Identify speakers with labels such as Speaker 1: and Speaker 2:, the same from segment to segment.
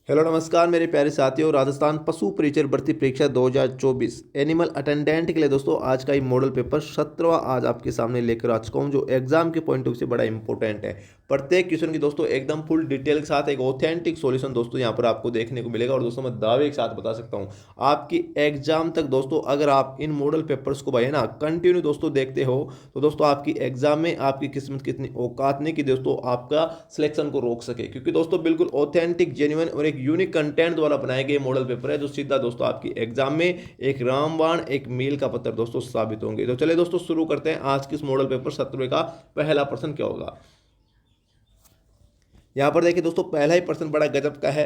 Speaker 1: Hello नमस्कार मेरे प्यारे साथियों। राजस्थान पशु परिचर भर्ती परीक्षा 2024 एनिमल अटेंडेंट के लिए दोस्तों आज का ये मॉडल पेपर 17वां आज आपके सामने लेकर आ चुका हूँ, जो एग्जाम के पॉइंट ऑफ व्यू से बड़ा इंपॉर्टेंट है। प्रत्येक क्वेश्चन की दोस्तों एकदम फुल डिटेल के साथ एक ऑथेंटिक सॉल्यूशन दोस्तों यहाँ पर आपको देखने को मिलेगा। और दोस्तों मैं दावे के साथ बता सकता हूँ आपकी एग्जाम तक दोस्तों अगर आप इन मॉडल पेपर्स को भाई है ना कंटिन्यू दोस्तों देखते हो तो दोस्तों आपकी एग्जाम में आपकी किस्मत कितनी औकात नहीं कि दोस्तों आपका सिलेक्शन को रोक सके, क्योंकि दोस्तों बिल्कुल ऑथेंटिक जेन्युइन और एक यूनिक कंटेंट द्वारा बनाए गए मॉडल पेपर है जो सीधा दोस्तों आपकी एग्जाम में एक रामबाण एक मील का पत्थर दोस्तों साबित होंगे। तो चलिए दोस्तों शुरू करते हैं आज के इस मॉडल पेपर 17वें का पहला प्रश्न क्या होगा। यहां पर देखिए दोस्तों पहला ही प्रश्न बड़ा गजब का है।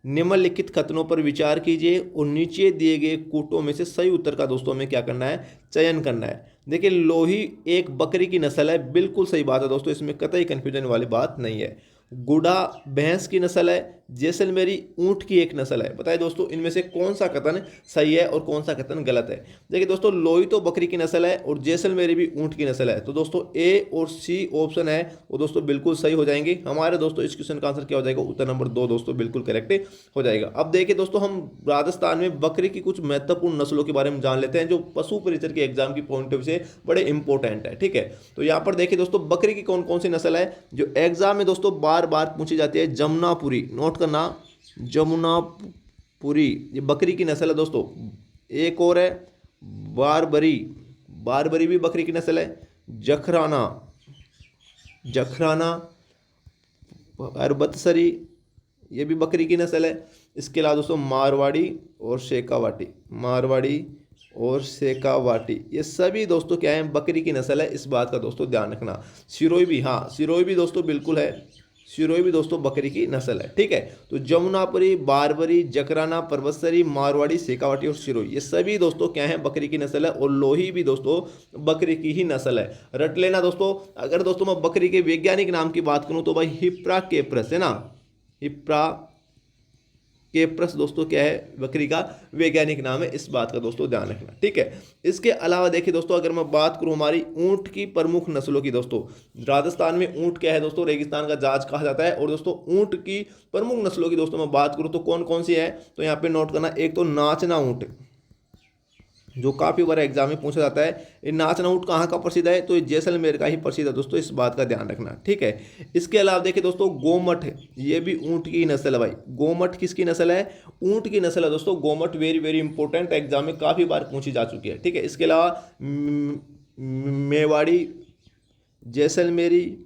Speaker 1: निम्नलिखित कथनों पर विचार कीजिए और नीचे दिए गए कूटों में से सही उत्तर का दोस्तों हमें क्या करना है, चयन करना है। देखिए लोही एक बकरी की नस्ल है, बिल्कुल सही बात है दोस्तों, इसमें कतई कंफ्यूजन वाली बात नहीं है। गुडा भैंस की नस्ल है, जैसलमेरी ऊंट की एक नस्ल है। बताइए दोस्तों इनमें से कौन सा कथन सही है और कौन सा कथन गलत है। देखिए दोस्तों लोही तो बकरी की नस्ल है और जैसलमेरी भी ऊंट की नस्ल है, तो दोस्तों ए और सी ऑप्शन है वो दोस्तों बिल्कुल सही हो जाएंगे। हमारे दोस्तों इस क्वेश्चन का आंसर क्या हो जाएगा, उत्तर नंबर 2 दोस्तों बिल्कुल करेक्ट हो जाएगा। अब देखिए दोस्तों हम राजस्थान में बकरी की कुछ महत्वपूर्ण नस्लों के बारे में जान लेते हैं जो पशु परिचर के एग्जाम की पॉइंट ऑफ व्यू से बड़े इंपॉर्टेंट है। ठीक है, तो यहाँ पर देखिए दोस्तों बकरी की कौन कौन सी नस्ल है जो एग्जाम में दोस्तों बार बार पूछी जाती है। जमुनापुरी, नोट करना, जमुनापुरी ये बकरी की नस्ल है दोस्तों। एक और है बारबरी, बारबरी भी बकरी की नस्ल है। जखराना, जखराना, अरबतसरी ये भी बकरी की नस्ल है। इसके अलावा दोस्तों मारवाड़ी और शेखावाटी, मारवाड़ी और शेखावाटी ये सभी दोस्तों क्या है, बकरी की नस्ल है। इस बात का दोस्तों ध्यान रखना। सिरोही भी, हाँ सिरोही भी दोस्तों बिल्कुल है, सिरोही भी दोस्तों बकरी की नस्ल है। ठीक है, तो जमुनापुरी, बारबरी, जकराना, परवतसरी, मारवाड़ी, शेखावाटी और सिरोही ये सभी दोस्तों क्या है, बकरी की नस्ल है। और लोही भी दोस्तों बकरी की ही नस्ल है, रट लेना दोस्तों। अगर दोस्तों मैं बकरी के वैज्ञानिक नाम की बात करूं तो भाई हिप्रा केप्रस है ना, हिप्रा केप्रस दोस्तों क्या है, बकरी का वैज्ञानिक नाम है। इस बात का दोस्तों ध्यान रखना। ठीक है, इसके अलावा देखिए दोस्तों अगर मैं बात करूं हमारी ऊंट की प्रमुख नस्लों की दोस्तों, राजस्थान में ऊंट क्या है दोस्तों, रेगिस्तान का जाज कहा जाता है। और दोस्तों ऊंट की प्रमुख नस्लों की दोस्तों मैं बात करूं तो कौन कौन सी है, तो यहाँ पे नोट करना। एक तो नाचना ऊंट जो काफ़ी बार एग्जाम में पूछा जाता है। ये नाचना ऊंट कहाँ का प्रसिद्ध है, तो ये जैसलमेर का ही प्रसिद्ध है दोस्तों, इस बात का ध्यान रखना। ठीक है, इसके अलावा देखिए दोस्तों गोमठ ये भी ऊंट की नस्ल है भाई। गोमठ किसकी नस्ल है, ऊंट की नस्ल है दोस्तों। गोमठ वेरी वेरी इंपॉर्टेंट, एग्जाम में काफ़ी बार पूछी जा चुकी है। ठीक है, इसके अलावा मेवाड़ी, जैसलमेरी,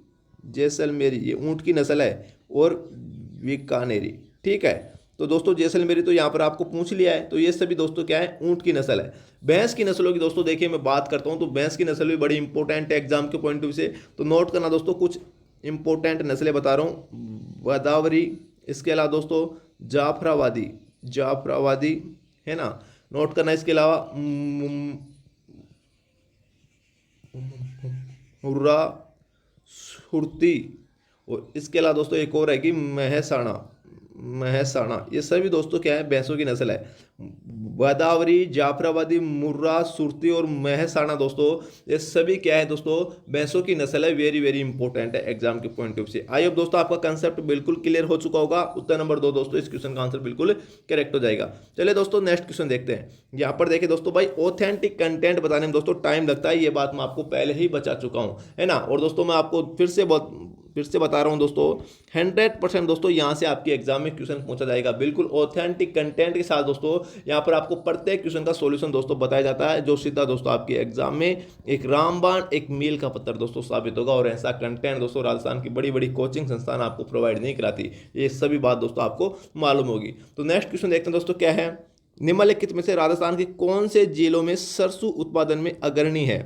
Speaker 1: जैसलमेरी ये ऊंट की नस्ल है। और बीकानेरी। ठीक है, तो दोस्तों जैसलमेरी तो यहाँ पर आपको पूछ लिया है, तो ये सभी दोस्तों क्या है, ऊंट की नस्ल है। भैंस की नस्लों की दोस्तों देखिए मैं बात करता हूँ तो भैंस की नस्ल भी बड़ी इंपॉर्टेंट है एग्जाम के पॉइंट ऑफ व्यू से, तो नोट करना दोस्तों। कुछ इंपॉर्टेंट नस्लें बता रहा हूँ, गोदावरी, इसके अलावा दोस्तों जाफराबादी, जाफराबादी है ना, नोट करना। इसके अलावा हुर्रा, सुरती, और इसके अलावा दोस्तों एक और है कि महसाणा, महसाणा ये सभी दोस्तों क्या है, भैंसों की नस्ल है। गोदावरी, जाफराबादी, मुर्रा, सुरती और महसाणा दोस्तों ये सभी क्या है दोस्तों, भैंसों की नस्ल है। वेरी वेरी इंपॉर्टेंट है एग्जाम के पॉइंट ऑफ व्यू से। आई होप दोस्तों आपका कंसेप्ट बिल्कुल क्लियर हो चुका होगा। उत्तर नंबर 2 दोस्तों इस क्वेश्चन का आंसर बिल्कुल करेक्ट हो जाएगा। चलिए दोस्तों नेक्स्ट क्वेश्चन देखते हैं। यहाँ पर देखिए दोस्तों भाई ऑथेंटिक कंटेंट बताने में दोस्तों टाइम लगता है, ये बात मैं आपको पहले ही बता चुका हूँ है ना। और दोस्तों मैं आपको फिर से बता रहा हूं दोस्तों 100% दोस्तों यहां से आपके एग्जाम में क्वेश्चन पूछा जाएगा बिल्कुल ऑथेंटिक कंटेंट के साथ दोस्तों। यहां पर आपको प्रत्येक क्वेश्चन का सॉल्यूशन दोस्तों बताया जाता है जो सीधा दोस्तों आपके एग्जाम में एक रामबाण एक मील का पत्थर दोस्तों साबित होगा। और ऐसा कंटेंट दोस्तों राजस्थान की बड़ी बड़ी कोचिंग संस्थान आपको प्रोवाइड नहीं कराती, ये सभी बात दोस्तों आपको मालूम होगी। तो नेक्स्ट क्वेश्चन देखते हैं दोस्तों क्या है, निम्नलिखित में से राजस्थान के कौन से जिलों में सरसों उत्पादन में अग्रणी है।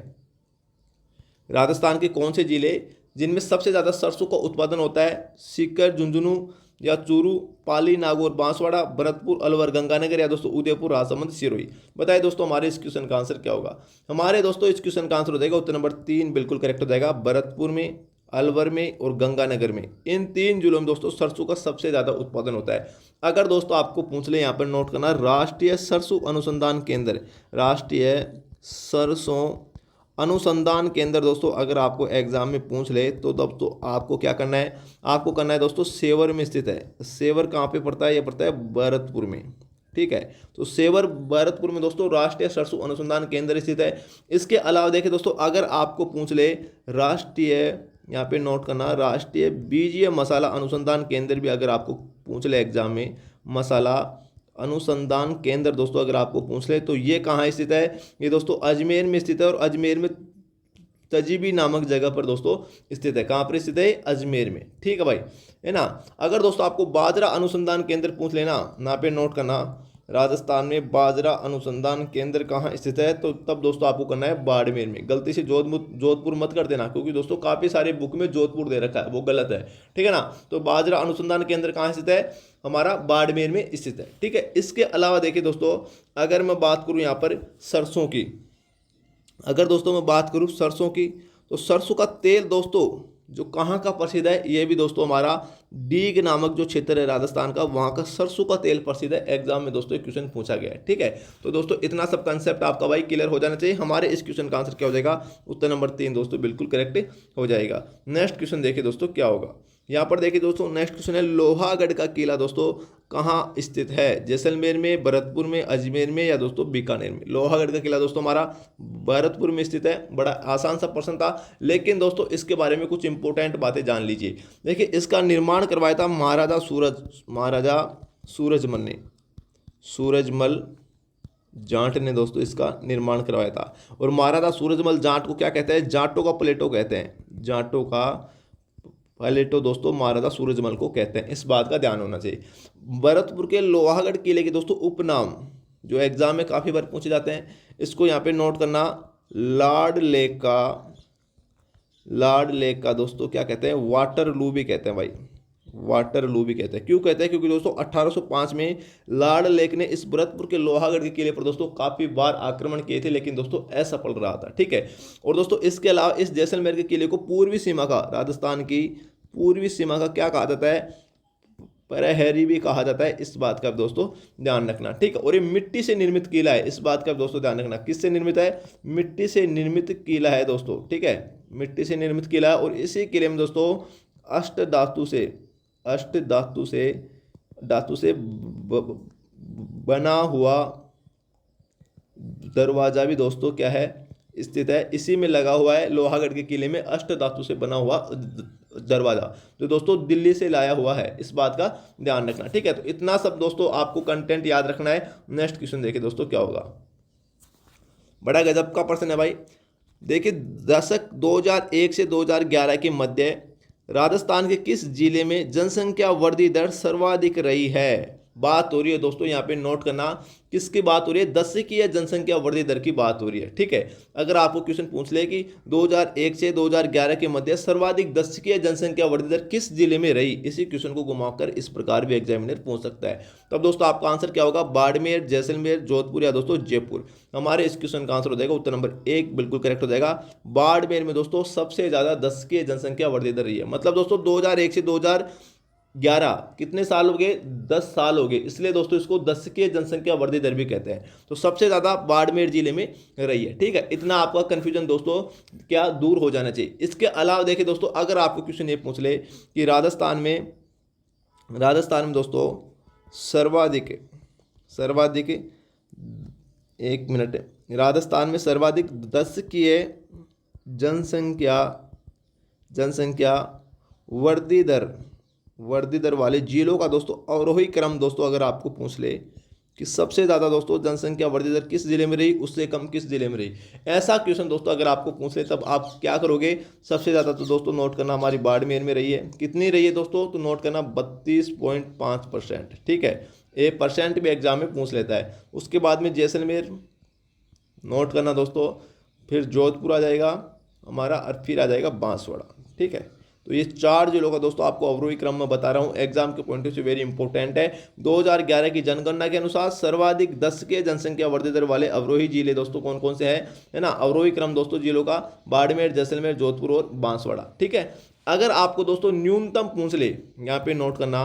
Speaker 1: राजस्थान के कौन से जिले जिनमें सबसे ज़्यादा सरसों का उत्पादन होता है, सीकर, झुंझुनू या चूरू, पाली, नागौर, बांसवाड़ा, भरतपुर, अलवर, गंगानगर या दोस्तों उदयपुर, राजसमंद, सिरोही। बताइए दोस्तों हमारे इस क्वेश्चन का आंसर क्या होगा। हमारे दोस्तों इस क्वेश्चन का आंसर हो जाएगा उत्तर नंबर 3 बिल्कुल करेक्ट हो जाएगा। भरतपुर में, अलवर में और गंगानगर में, इन 3 जिलों में दोस्तों सरसों का सबसे ज़्यादा उत्पादन होता है। अगर दोस्तों आपको पूछ ले, यहाँ पर नोट करना, राष्ट्रीय सरसों अनुसंधान केंद्र, राष्ट्रीय सरसों अनुसंधान केंद्र दोस्तों अगर आपको एग्जाम में पूछ ले तो तब तो आपको क्या करना है, आपको करना है दोस्तों सेवर में स्थित है। सेवर कहाँ पे पड़ता है, ये पड़ता है भरतपुर में, ठीक है। तो सेवर भरतपुर में दोस्तों राष्ट्रीय सरसों अनुसंधान केंद्र स्थित है। इसके अलावा देखिए दोस्तों अगर आपको पूछ ले राष्ट्रीय, यहाँ पे नोट करना, राष्ट्रीय बीजीय मसाला अनुसंधान केंद्र भी अगर आपको पूछ ले एग्जाम में, मसाला अनुसंधान केंद्र दोस्तों अगर आपको पूछ ले तो ये कहाँ स्थित है, ये दोस्तों अजमेर में स्थित है। और अजमेर में तजीबी नामक जगह पर दोस्तों स्थित है। कहाँ पर स्थित है, अजमेर में, ठीक है भाई, है ना। अगर दोस्तों आपको बाजरा अनुसंधान केंद्र पूछ लेना, यहाँ पे नोट करना, राजस्थान में बाजरा अनुसंधान केंद्र कहाँ स्थित है, तो तब दोस्तों आपको करना है बाड़मेर में। गलती से जोधपुर मत कर देना, क्योंकि दोस्तों काफ़ी सारे बुक में जोधपुर दे रखा है, वो गलत है, ठीक है ना। तो बाजरा अनुसंधान केंद्र कहाँ स्थित है, हमारा बाड़मेर में स्थित है, ठीक है। इसके अलावा देखिए दोस्तों अगर मैं बात करूँ यहाँ पर सरसों की, अगर दोस्तों मैं बात करूँ सरसों की, तो सरसों का तेल दोस्तों जो कहाँ का प्रसिद्ध है, ये भी दोस्तों हमारा डीग नामक जो क्षेत्र है राजस्थान का, वहाँ का सरसों का तेल प्रसिद्ध है। एग्जाम में दोस्तों एक क्वेश्चन पूछा गया है, ठीक है। तो दोस्तों इतना सब कंसेप्ट आपका भाई क्लियर हो जाना चाहिए। हमारे इस क्वेश्चन का आंसर क्या हो जाएगा, उत्तर नंबर 3 दोस्तों बिल्कुल करेक्ट हो जाएगा। नेक्स्ट क्वेश्चन देखिए दोस्तों क्या होगा, यहाँ पर देखिए दोस्तों नेक्स्ट क्वेश्चन है लोहागढ़ का किला दोस्तों कहाँ स्थित है, जैसलमेर में, भरतपुर में, अजमेर में या दोस्तों बीकानेर में। लोहागढ़ का किला दोस्तों हमारा भरतपुर में स्थित है। बड़ा आसान सा प्रश्न था, लेकिन दोस्तों इसके बारे में कुछ इंपॉर्टेंट बातें जान लीजिए। देखिए इसका निर्माण करवाया था महाराजा सूरजमल ने, सूरजमल जाट ने दोस्तों इसका निर्माण करवाया था। और महाराजा सूरजमल जाट को क्या कहते हैं, जाटों का प्लेटो कहते हैं, जाटों का प्लेटो दोस्तों महाराजा सूरजमल को कहते हैं, इस बात का ध्यान होना चाहिए। भरतपुर के लोहागढ़ किले के दोस्तों उपनाम जो एग्जाम में काफ़ी बार पूछे जाते हैं, इसको यहाँ पे नोट करना, लॉर्ड लेक का दोस्तों क्या कहते हैं, वाटरलू भी कहते हैं भाई, वाटरलू भी कहते हैं। क्यों कहते हैं, क्योंकि दोस्तों 1805 में लॉर्ड लेक ने इस भरतपुर के लोहागढ़ के किले पर दोस्तों काफ़ी बार आक्रमण किए थे, लेकिन दोस्तों असफल रहा था, ठीक है। और दोस्तों इसके अलावा इस जैसलमेर के किले को पूर्वी सीमा का, राजस्थान की पूर्वी सीमा का क्या कहा जाता है, प्रहरी भी कहा जाता है, इस बात का दोस्तों ध्यान रखना, ठीक है। और ये मिट्टी से निर्मित किला है, इस बात का दोस्तों ध्यान रखना, किससे निर्मित है, मिट्टी से निर्मित किला है दोस्तों, ठीक है, मिट्टी से निर्मित किला है। और इसी किले में दोस्तों अष्ट धातु से बना हुआ दरवाजा भी दोस्तों क्या है, स्थित है। इसी में लगा हुआ है लोहागढ़ के किले में अष्ट धातु से बना हुआ दरवाजा, जो दोस्तों दिल्ली से लाया हुआ है, इस बात का ध्यान रखना, ठीक है। तो इतना सब दोस्तों आपको कंटेंट याद रखना है। नेक्स्ट क्वेश्चन देखिए दोस्तों क्या होगा, बड़ा गजब का प्रश्न है भाई। देखिए दशक 2001 से 2011 के मध्य राजस्थान के किस जिले में जनसंख्या वृद्धि दर सर्वाधिक रही है। बात हो रही है दोस्तों, यहाँ पे नोट करना, किसकी बात हो रही है, दशकीय जनसंख्या वृद्धि दर की बात हो रही है, ठीक है। अगर आपको क्वेश्चन पूछ ले कि 2001 से 2011 के मध्य सर्वाधिक दशकीय जनसंख्या वृद्धि दर किस जिले में रही, इसी क्वेश्चन को घुमाकर इस प्रकार भी एग्जामिनर पूछ सकता है। तब दोस्तों आपका आंसर क्या होगा, बाड़मेर, जैसलमेर, जोधपुर या दोस्तों जयपुर। हमारे इस क्वेश्चन का आंसर हो जाएगा उत्तर नंबर 1 बिल्कुल करेक्ट हो जाएगा। बाड़मेर में दोस्तों सबसे ज्यादा दशकीय जनसंख्या वृद्धि दर रही है। मतलब दोस्तों 2001 से 2011 कितने साल हो गए, 10 साल हो गए, इसलिए दोस्तों इसको दशकीय जनसंख्या वृद्धि दर भी कहते हैं। तो सबसे ज्यादा बाड़मेर जिले में रही है, ठीक है। इतना आपका कंफ्यूजन दोस्तों क्या दूर हो जाना चाहिए। इसके अलावा देखिए दोस्तों अगर आपको क्वेश्चन ये पूछ ले कि राजस्थान में दोस्तों सर्वाधिक एक मिनट, राजस्थान में सर्वाधिक दशकीय जनसंख्या वृद्धि दर वाले जिलों का दोस्तों अवरोही क्रम दोस्तों अगर आपको पूछ ले कि सबसे ज़्यादा दोस्तों जनसंख्या वृद्धि दर किस जिले में रही, उससे कम किस जिले में रही, ऐसा क्वेश्चन दोस्तों अगर आपको पूछ ले तब आप क्या करोगे, सबसे ज़्यादा तो दोस्तों नोट करना हमारी बाड़मेर में रही है। कितनी रही है दोस्तों, तो नोट करना 32.5%, ठीक है। ये परसेंट भी एग्जाम में पूछ लेता है। उसके बाद में जैसलमेर नोट करना दोस्तों, फिर जोधपुर आ जाएगा हमारा और फिर आ जाएगा बांसवाड़ा, ठीक है। तो ये 4 जिलों का दोस्तों आपको अवरोही क्रम में बता रहा हूँ, एग्जाम के पॉइंट से वेरी इंपॉर्टेंट है। 2011 की जनगणना के अनुसार सर्वाधिक दशकीय जनसंख्या वृद्धि दर वाले अवरोही जिले दोस्तों कौन कौन से हैं, है ना। अवरोही क्रम दोस्तों जिलों का बाड़मेर, जैसलमेर, जोधपुर और बांसवाड़ा, ठीक है। अगर आपको दोस्तों न्यूनतम पूछ ले, यहाँ पे नोट करना,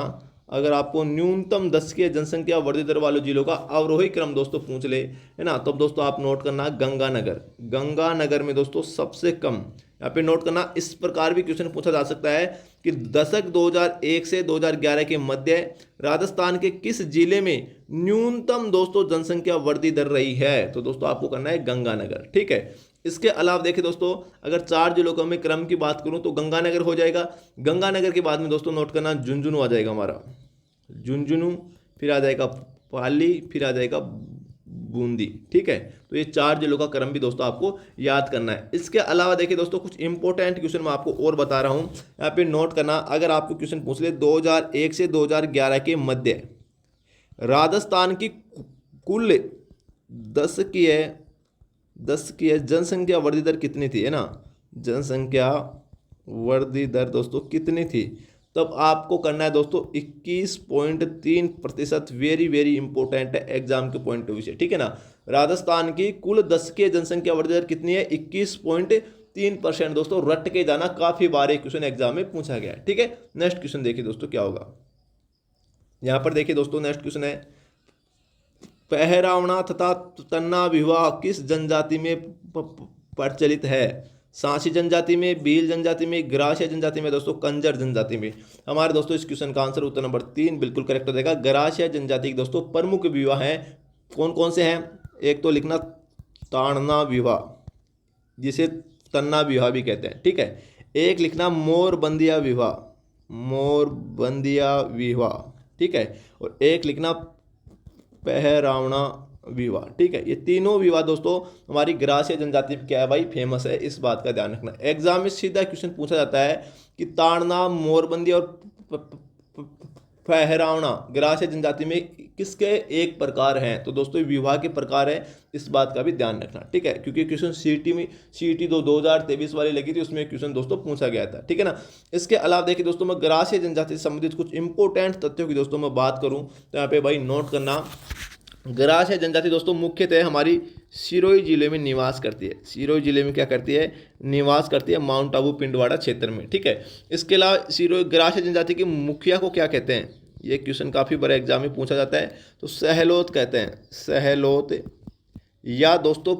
Speaker 1: अगर आपको न्यूनतम दशकीय जनसंख्या वृद्धि दर वाले जिलों का अवरोही क्रम दोस्तों पूछ ले, है ना, तब दोस्तों आप नोट करना गंगानगर। गंगानगर में दोस्तों सबसे कम, यहाँ पे नोट करना। इस प्रकार भी क्वेश्चन पूछा जा सकता है कि दशक 2001 से 2011 के मध्य राजस्थान के किस जिले में न्यूनतम दोस्तों जनसंख्या वृद्धि दर रही है, तो दोस्तों आपको करना है गंगानगर। ठीक है, इसके अलावा देखिए दोस्तों, अगर 4 जिलों का मैं क्रम की बात करूं तो गंगानगर हो जाएगा। गंगानगर के बाद में दोस्तों नोट करना झुंझुनू आ जाएगा हमारा, झुंझुनू, फिर आ जाएगा पाली, फिर आ जाएगा बूंदी। ठीक है, तो ये 4 जिलों का क्रम भी दोस्तों आपको याद करना है। इसके अलावा देखिए दोस्तों, कुछ इंपॉर्टेंट क्वेश्चन मैं आपको और बता रहा हूं, यहाँ पे नोट करना। अगर आपको क्वेश्चन पूछ ले 2001 से 2011 के मध्य राजस्थान की कुल 10 की जनसंख्या वृद्धि दर कितनी थी, है ना, जनसंख्या वृद्धि दर दोस्तों कितनी थी, तब आपको करना है दोस्तों 21.3%। वेरी वेरी इंपॉर्टेंट है एग्जाम के पॉइंट ऑफ व्यू से। ठीक है ना, राजस्थान की कुल 10 की जनसंख्या वृद्धि दर कितनी है, 21.3% दोस्तों। रट के जाना, काफी बार एक क्वेश्चन एग्जाम में पूछा गया है। ठीक है, नेक्स्ट क्वेश्चन देखिए दोस्तों क्या होगा। यहां पर देखिए दोस्तों, नेक्स्ट क्वेश्चन है पहरावना तथा तन्ना विवाह किस जनजाति में प्रचलित है, सांसी जनजाति में, भील जनजाति में, ग्रास्य जनजाति में, दोस्तों कंजर जनजाति में। हमारे दोस्तों इस क्वेश्चन का आंसर उत्तर नंबर 3 बिल्कुल करेक्ट हो जाएगा। ग्रास्य जनजाति के दोस्तों प्रमुख विवाह हैं, कौन कौन से हैं, एक तो लिखना ताड़ना विवाह, जिसे तन्ना विवाह भी कहते हैं। ठीक है, एक लिखना मोरबंदिया विवाह, मोरबंदिया विवाह। ठीक है, और एक लिखना पहरावना विवाह। ठीक है, ये तीनों विवाह दोस्तों हमारी ग्रास्य जनजाति में क्या है भाई, फेमस है, इस बात का ध्यान रखना। एग्जाम में सीधा क्वेश्चन पूछा जाता है कि ताड़ना, मोरबंदी और पहरावना ग्रास्य जनजाति में किसके एक प्रकार हैं, तो दोस्तों विवाह के प्रकार है, इस बात का भी ध्यान रखना। ठीक है, क्योंकि क्वेश्चन सीटी में सीटी 2023 वाली लगी थी, उसमें क्वेश्चन दोस्तों पूछा गया था। ठीक है ना, इसके अलावा देखिए दोस्तों, मैं ग्रास्य जनजाति से संबंधित कुछ इंपॉर्टेंट तथ्यों की दोस्तों मैं बात करूं तो यहाँ पे भाई नोट करना। ग्रास्य जनजाति दोस्तों मुख्यतः हमारी सिरोही जिले में निवास करती है। सिरोही जिले में क्या करती है, निवास करती है, माउंट आबू पिंडवाड़ा क्षेत्र में। ठीक है, इसके अलावा सिरोही ग्रास्य जनजाति के मुखिया को क्या कहते हैं, ये क्वेश्चन काफ़ी बड़ा एग्जाम में पूछा जाता है, तो सहलोत कहते हैं, सहलोत, या दोस्तों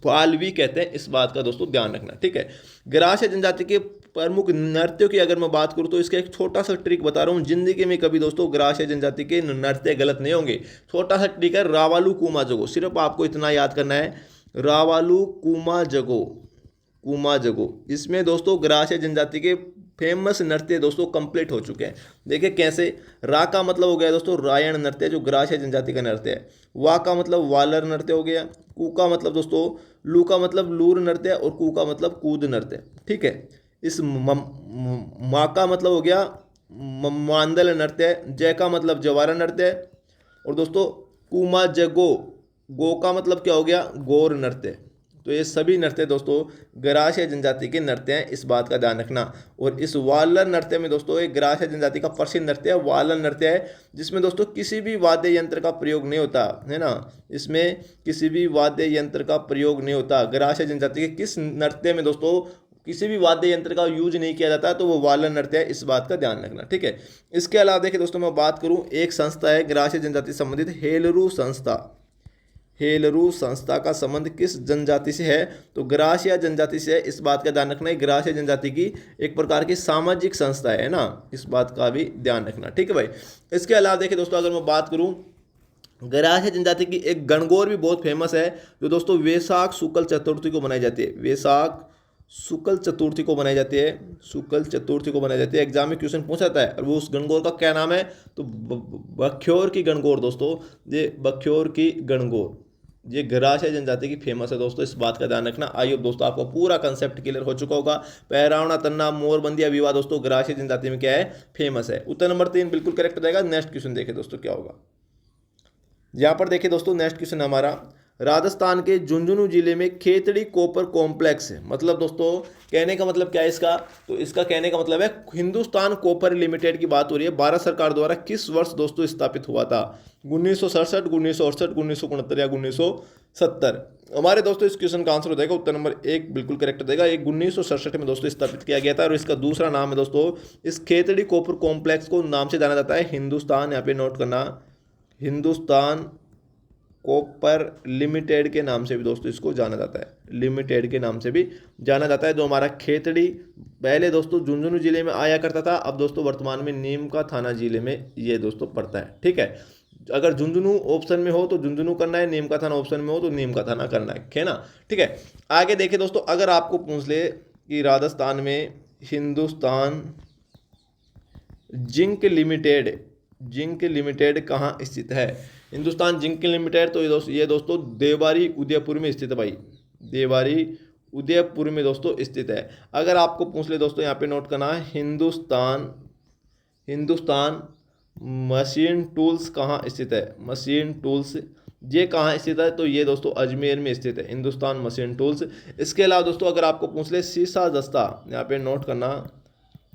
Speaker 1: पालवी कहते हैं, इस बात का दोस्तों ध्यान रखना। ठीक है, ग्रास्य जनजाति के प्रमुख नृत्यों की अगर मैं बात करूं तो इसका एक छोटा सा ट्रिक बता रहा हूं, जिंदगी में कभी दोस्तों ग्रास्य जनजाति के नृत्य गलत नहीं होंगे। छोटा सा ट्रिक है, रावालू कूमा जगो, सिर्फ आपको इतना याद करना है, रावालू कूमा जगो, कूमा जगो। इसमें दोस्तों ग्रास्य जनजाति के फेमस नृत्य दोस्तों कंप्लीट हो चुके हैं। देखिए कैसे, रा का मतलब हो गया दोस्तों रायण नृत्य, जो ग्रास्य जनजाति का नृत्य है। वा का मतलब वालर नृत्य हो गया। कू का मतलब दोस्तों, लू का मतलब लूर नृत्य, और कू का मतलब कूद नृत्य। ठीक है, इस मा का मतलब हो गया मांदल नृत्य, जय का मतलब जवारा नृत्य, और दोस्तों कूमा जगो, गो का मतलब क्या हो गया, गौर नृत्य। तो ये सभी नृत्य दोस्तों ग्रास्य जनजाति के नृत्य हैं, इस बात का ध्यान रखना। और इस वालर नृत्य में दोस्तों एक ग्रास्य जनजाति का प्रसिद्ध नृत्य है, वालर नृत्य है, जिसमें दोस्तों किसी भी वाद्य यंत्र का प्रयोग नहीं होता, है ना, इसमें किसी भी वाद्य यंत्र का प्रयोग नहीं होता। ग्रास्य जनजाति के किस नृत्य में दोस्तों किसी भी वाद्य यंत्र का यूज नहीं किया जाता, तो वो वालर नृत्य है, इस बात का ध्यान रखना। ठीक है, इसके अलावा देखिए दोस्तों, मैं बात करूं, एक संस्था है ग्रास्य जनजाति से संबंधित, हेलरू संस्था। हेलरू संस्था का संबंध किस जनजाति से है, तो ग्रास्य जनजाति से है, इस बात का ध्यान रखना है। ग्रास्य जनजाति की एक प्रकार की सामाजिक संस्था है ना, इस बात का भी ध्यान रखना। ठीक है भाई, इसके अलावा देखिए दोस्तों, अगर मैं बात करूं, ग्रास्य जनजाति की एक गणगौर भी बहुत फेमस है, जो दोस्तों वैशाख शुक्ल चतुर्थी को मनाई जाती है। वैशाख शुक्ल चतुर्थी को बनाई जाती है, शुक्ल चतुर्थी को बनाई जाती है। एग्जाम में क्वेश्चन पूछा जाता है, और वो उस गणगौर का क्या नाम है, तो बख्योर की गणगौर दोस्तों, ये बख्योर की गणगौर, ये ग्रास्य जनजाति की फेमस है दोस्तों, इस बात का ध्यान रखना। आइए दोस्तों, आपको पूरा कंसेप्ट क्लियर हो चुका होगा। पहरावना, तन्ना, मोरबंदिया विवाह दोस्तों ग्रास्य जनजाति में क्या है, फेमस है। उत्तर नंबर 3 बिल्कुल करेक्ट हो जाएगा। नेक्स्ट क्वेश्चन देखिए दोस्तों क्या होगा। यहाँ पर देखिए दोस्तों, नेक्स्ट क्वेश्चन हमारा, राजस्थान के झुंझुनू जिले में खेतड़ी कॉपर कॉम्प्लेक्स है। मतलब दोस्तों कहने का मतलब क्या है इसका, तो इसका कहने का मतलब है हिंदुस्तान कॉपर लिमिटेड की बात हो रही है। भारत सरकार द्वारा किस वर्ष दोस्तों स्थापित हुआ था? 1967, 1968, 1969 या 1970? हमारे दोस्तों इस क्वेश्चन का आंसर हो जाएगा उत्तर नंबर एक बिल्कुल करेक्ट देगा। एक 1967 में दोस्तों स्थापित किया गया था और इसका दूसरा नाम है दोस्तों, इस खेतड़ी कॉपर कॉम्प्लेक्स को नाम से जाना जाता है हिंदुस्तान, यहाँ पे नोट करना, हिंदुस्तान कॉपर लिमिटेड के नाम से भी दोस्तों इसको जाना जाता है, लिमिटेड के नाम से भी जाना जाता है। जो हमारा खेतड़ी पहले दोस्तों झुंझुनू जिले में आया करता था, अब दोस्तों वर्तमान में नीम का थाना जिले में ये दोस्तों पड़ता है। ठीक है, अगर झुंझुनू ऑप्शन में हो तो झुंझुनू करना है, नीम का थाना ऑप्शन में हो तो नीम का थाना करना है ना। ठीक है, आगे देखिए दोस्तों, अगर आपको पूछ ले कि राजस्थान में हिंदुस्तान जिंक लिमिटेड कहाँ स्थित है? हिंदुस्तान जिंक लिमिटेड तो ये दोस्तों देवारी उदयपुर में स्थित है भाई, देवारी उदयपुर में दोस्तों स्थित है। अगर आपको पूछ ले दोस्तों, यहाँ पे नोट करना है, हिंदुस्तान मशीन टूल्स कहाँ स्थित है? मशीन टूल्स ये कहाँ स्थित है? तो ये दोस्तों अजमेर में स्थित है, हिंदुस्तान मशीन टूल्स। इसके अलावा दोस्तों अगर आपको पूछ ले सीसा दस्ता, यहाँ पे नोट करना,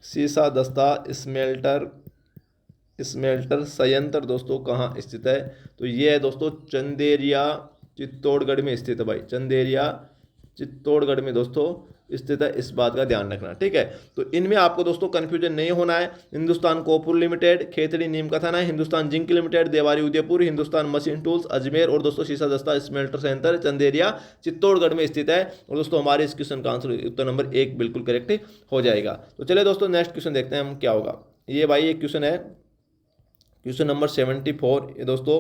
Speaker 1: सीसा दस्ता स्मेल्टर संयंत्र दोस्तों कहाँ स्थित है? तो ये है दोस्तों चंदेरिया चित्तौड़गढ़ में स्थित है भाई, चंदेरिया चित्तौड़गढ़ में दोस्तों स्थित है, इस बात का ध्यान रखना। ठीक है, तो इनमें आपको दोस्तों कंफ्यूजन नहीं होना है। हिंदुस्तान कॉपर लिमिटेड खेतड़ी नीम का थाना, Hindustan zinc limited Devari Udaipur, Hindustan machine tools Ajmer और दोस्तों सीसा दस्ता स्मेल्टर सेंटर चंदेरिया चित्तौड़गढ़ में स्थित है। और दोस्तों हमारे इस क्वेश्चन का आंसर उत्तर नंबर एक बिल्कुल करेक्ट हो जाएगा। तो चलिए दोस्तों नेक्स्ट क्वेश्चन देखते हैं हम क्या होगा। ये भाई एक क्वेश्चन है, क्वेश्चन नंबर 74। ये दोस्तों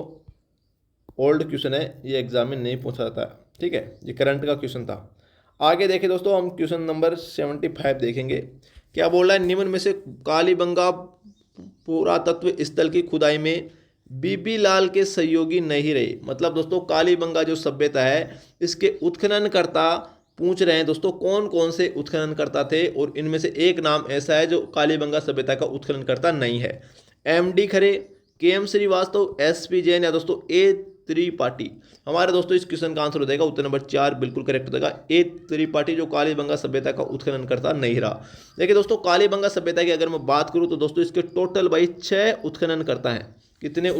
Speaker 1: ओल्ड क्वेश्चन है, ये एग्जाम में नहीं पूछा जाता है। ठीक है, ये करंट का क्वेश्चन था। आगे देखिए दोस्तों, हम क्वेश्चन नंबर 75 देखेंगे। क्या बोल रहा है, निम्न में से कालीबंगा पुरातत्व स्थल की खुदाई में बीबी लाल के सहयोगी नहीं रहे। मतलब दोस्तों कालीबंगा जो सभ्यता है इसके उत्खननकर्ता पूछ रहे हैं दोस्तों कौन कौन से उत्खननकर्ता थे, और इनमें से एक नाम ऐसा है जो कालीबंगा सभ्यता का उत्खननकर्ता नहीं है। एमडी खरे, केएम श्रीवास्तव, एसपी जैन या दोस्तों ए त्रिपाठी। हमारे दोस्तों इस क्वेश्चन का आंसर हो जाएगा उत्तर नंबर 4 बिल्कुल करेक्ट हो जाएगा, ए त्रिपाठी, जो कालीबंगा सभ्यता का उत्खनन करता नहीं रहा। देखिए दोस्तों कालीबंगा सभ्यता की अगर मैं बात करूं तो दोस्तों इसके टोटल भाई 6 उत्खनन करता है। कितने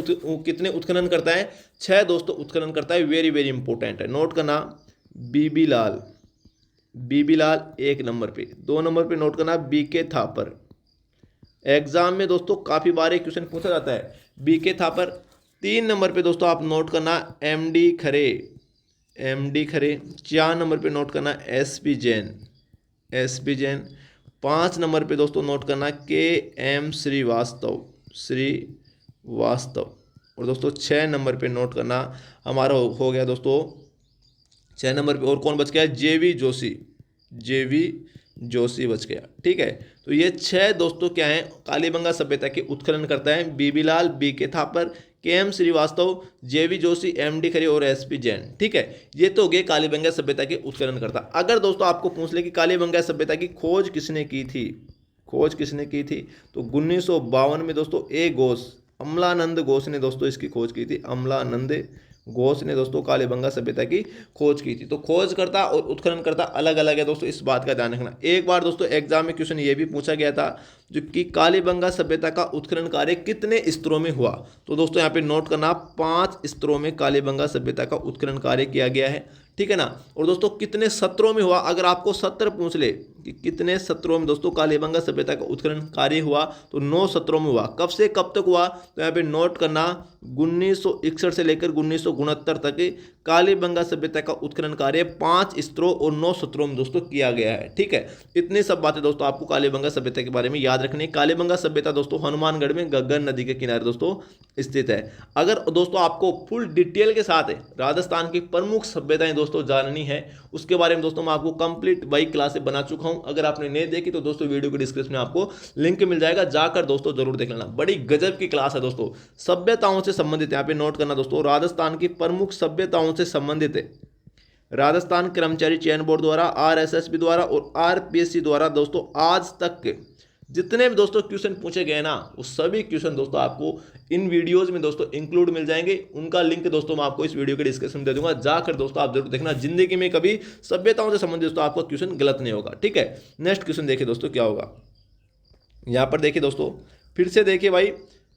Speaker 1: उत्खनन करता है? 6 दोस्तों उत्खनन करता है। वेरी वेरी इंपॉर्टेंट है, नोट करना। बीबी लाल 1 नंबर पे, 2 नंबर पे नोट करना बीके थापर। एग्जाम में दोस्तों काफ़ी बार एक क्वेश्चन पूछा जाता है बीके थापर। 3 नंबर पे दोस्तों आप नोट करना एमडी खरे। 4 नंबर पे नोट करना एसपी जैन। 5 नंबर पे दोस्तों नोट करना के एम श्रीवास्तव। और दोस्तों 6 नंबर पे नोट करना हमारा हो गया दोस्तों 6 नंबर पे, और कौन बच गया? जेवी जोशी बच गया। ठीक है, तो ये 6 दोस्तों क्या हैं कालीबंगा सभ्यता के उत्खनन करता है। बीबी लाल, बीके थापर, केएम श्रीवास्तव, जेवी जोशी, एमडी खरे और एसपी जैन। ठीक है, ये तो हो गए कालीबंगा सभ्यता के उत्खनन करता। अगर दोस्तों आपको पूछ ले कि कालीबंगा सभ्यता की खोज किसने की थी, तो 1952 में दोस्तों अमलानंद घोष ने दोस्तों इसकी खोज की थी। अमलानंद घोष ने दोस्तों कालीबंगा सभ्यता की खोज की थी। तो खोजकर्ता और उत्खननकर्ता अलग अलग है दोस्तों, इस बात का ध्यान रखना। एक बार दोस्तों एग्जाम में क्वेश्चन ये भी पूछा गया था जो कि कालीबंगा सभ्यता का उत्खनन कार्य कितने स्तरों में हुआ। तो दोस्तों यहाँ पे नोट करना 5 स्तरों में कालीबंगा सभ्यता का उत्खनन कार्य किया गया है। ठीक है ना, और दोस्तों कितने सत्रों में हुआ, अगर आपको सत्र पूछ ले कि कितने सत्रों में दोस्तों कालीबंगा सभ्यता का उत्खनन कार्य हुआ, तो 9 सत्रों में हुआ। कब से कब तक हुआ, तो यहाँ पे नोट करना 1961 से लेकर 1969 तक कालीबंगा सभ्यता का उत्खनन कार्य 5 स्तरों और 9 सत्रों में दोस्तों किया गया है। ठीक है, इतनी सब बातें दोस्तों आपको कालीबंगा सभ्यता के बारे में याद रखनी है। कालीबंगा सभ्यता दोस्तों हनुमानगढ़ में गग्गर नदी के किनारे दोस्तों स्थित है। अगर दोस्तों आपको फुल डिटेल के साथ राजस्थान की प्रमुख सभ्यताएं दोस्तों जाननी है, उसके बारे में दोस्तों मैं आपको कंप्लीट बाई क्लास बना चुका हूं। अगर आपने नहीं देखी तो दोस्तों वीडियो के डिस्क्रिप्शन में आपको लिंक मिल जाएगा, जाकर दोस्तों जरूर देख लेना। बड़ी गजब की क्लास है दोस्तों, सभ्यताओं से संबंधित। यहाँ पे नोट करना दोस्तों राजस्थान की प्रमुख सभ्यताओं से संबंधित है। राजस्थान कर्मचारी चयन बोर्ड द्वारा, आरएसएसबी द्वारा और आरपीएससी द्वारा दोस्तों आज तक जितने भी दोस्तों क्वेश्चन पूछे गए ना, वो सभी क्वेश्चन दोस्तों आपको इन वीडियोज में दोस्तों इंक्लूड मिल जाएंगे। उनका लिंक दोस्तों मैं आपको इस वीडियो के डिस्क्रिप्शन में दे दूंगा, जाकर दोस्तों आप जरूर देखना। जिंदगी में कभी सभ्यताओं से संबंधित दोस्तों आपका क्वेश्चन गलत नहीं होगा, ठीक है। नेक्स्ट क्वेश्चन देखिए दोस्तों क्या होगा। यहाँ पर देखिए दोस्तों, फिर से देखिए भाई,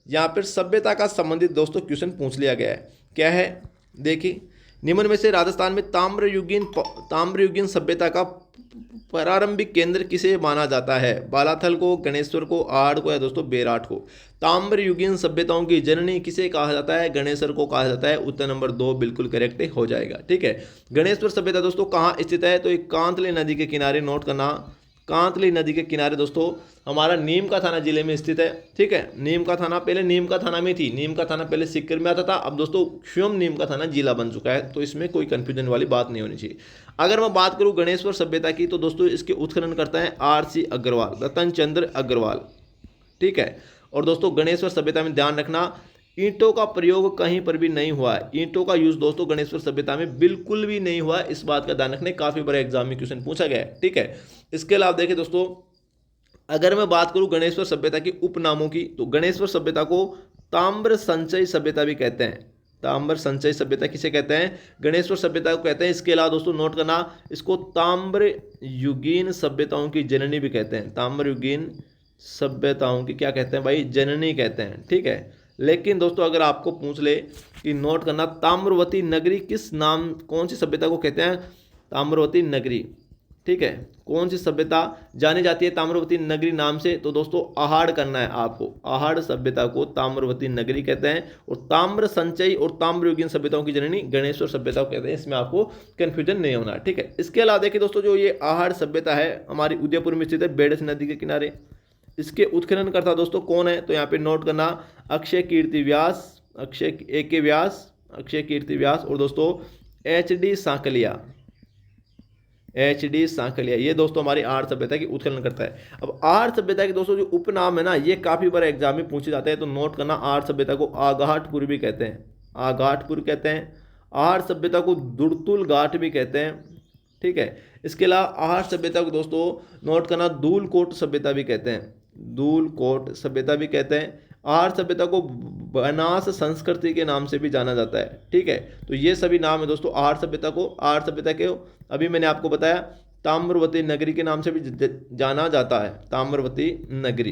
Speaker 1: यहाँ पर सभ्यता का संबंधित दोस्तों क्वेश्चन पूछ लिया गया है। क्या है, देखिए, निम्न में से राजस्थान में ताम्रयुगीन सभ्यता का प्रारंभिक केंद्र किसे माना जाता है? बालाथल को, गणेश्वर को, आहड़ को, या दोस्तों बेराट को? ताम्रयुगीन सभ्यताओं की जननी किसे कहा जाता है? गणेश्वर को कहा जाता है। उत्तर नंबर 2 बिल्कुल करेक्ट हो जाएगा, ठीक है। गणेश्वर सभ्यता दोस्तों कहाँ स्थित है? तो एक कांतली नदी के किनारे, नोट करना, कांतली नदी के किनारे दोस्तों हमारा नीम का थाना जिले में स्थित है, ठीक है। नीम का थाना पहले नीम का थाना में थी, नीम का थाना पहले सीकर में आता था, अब दोस्तों स्वयं नीम का थाना जिला बन चुका है, तो इसमें कोई कंफ्यूजन वाली बात नहीं होनी चाहिए। अगर मैं बात करूं गणेश्वर सभ्यता की, तो दोस्तों इसके उत्खनन करता है RC अग्रवाल, रतन चंद्र अग्रवाल, ठीक है। और दोस्तों गणेश्वर सभ्यता में ध्यान रखना, ईंटों का प्रयोग कहीं पर भी नहीं हुआ है। ईंटों का यूज दोस्तों गणेश्वर सभ्यता में बिल्कुल भी नहीं हुआ है, इस बात का ध्यान रखने, काफी बड़े एग्जाम में क्वेश्चन पूछा गया है, ठीक है। इसके अलावा देखिए दोस्तों, अगर मैं बात करूं गणेश्वर सभ्यता की उपनामों की, तो गणेश्वर सभ्यता को ताम्र संचय सभ्यता भी कहते हैं। ताम्र संचय सभ्यता किसे कहते हैं? गणेश्वर सभ्यता को कहते हैं। इसके अलावा दोस्तों नोट करना, इसको ताम्र युगीन सभ्यताओं की जननी भी कहते हैं। ताम्र युगीन सभ्यताओं की क्या कहते हैं भाई? जननी कहते हैं, ठीक है। लेकिन दोस्तों अगर आपको पूछ ले कि नोट करना, ताम्रवती नगरी किस नाम, कौन सी सभ्यता को कहते हैं? ताम्रवती नगरी, ठीक है। कौन सी सभ्यता जानी जाती है ताम्रवती नगरी नाम से? तो दोस्तों आहड़ करना है आपको, आहड़ सभ्यता को ताम्रवती नगरी कहते हैं। और ताम्र संचयी और ताम्रयुगीन सभ्यताओं की जननी गणेश्वर सभ्यता को कहते हैं, इसमें आपको कंफ्यूजन नहीं होना, ठीक है। इसके अलावा देखिए दोस्तों, जो ये आहड़ सभ्यता है हमारी उदयपुर में स्थित है, बेडस नदी के किनारे। इसके उत्खनन करता दोस्तों कौन है? तो यहाँ पे नोट करना, अक्षय कीर्ति व्यास, अक्षय AK व्यास, अक्षय कीर्ति व्यास, और दोस्तों HD सांकलिया, HD सांकलिया, ये दोस्तों हमारी आहड़ सभ्यता की उत्खनन करता है। अब आहड़ सभ्यता के दोस्तों जो उपनाम है ना, ये काफी बार एग्जाम में पूछे जाते हैं, तो नोट करना, आहड़ सभ्यता को आगाटपुर भी कहते हैं, आगाटपुर कहते हैं। आहड़ सभ्यता को दुर्तुल घाट भी कहते हैं, ठीक है। इसके अलावा आहड़ सभ्यता को दोस्तों नोट करना, धूलकोट सभ्यता भी कहते हैं, धूलकोट सभ्यता भी कहते हैं। आहड़ सभ्यता को बनास संस्कृति के नाम से भी जाना जाता है, ठीक है। तो ये सभी नाम है दोस्तों आहड़ सभ्यता को। आहड़ सभ्यता के अभी मैंने आपको बताया ताम्रवती नगरी के नाम से भी जाना जाता है, ताम्रवती नगरी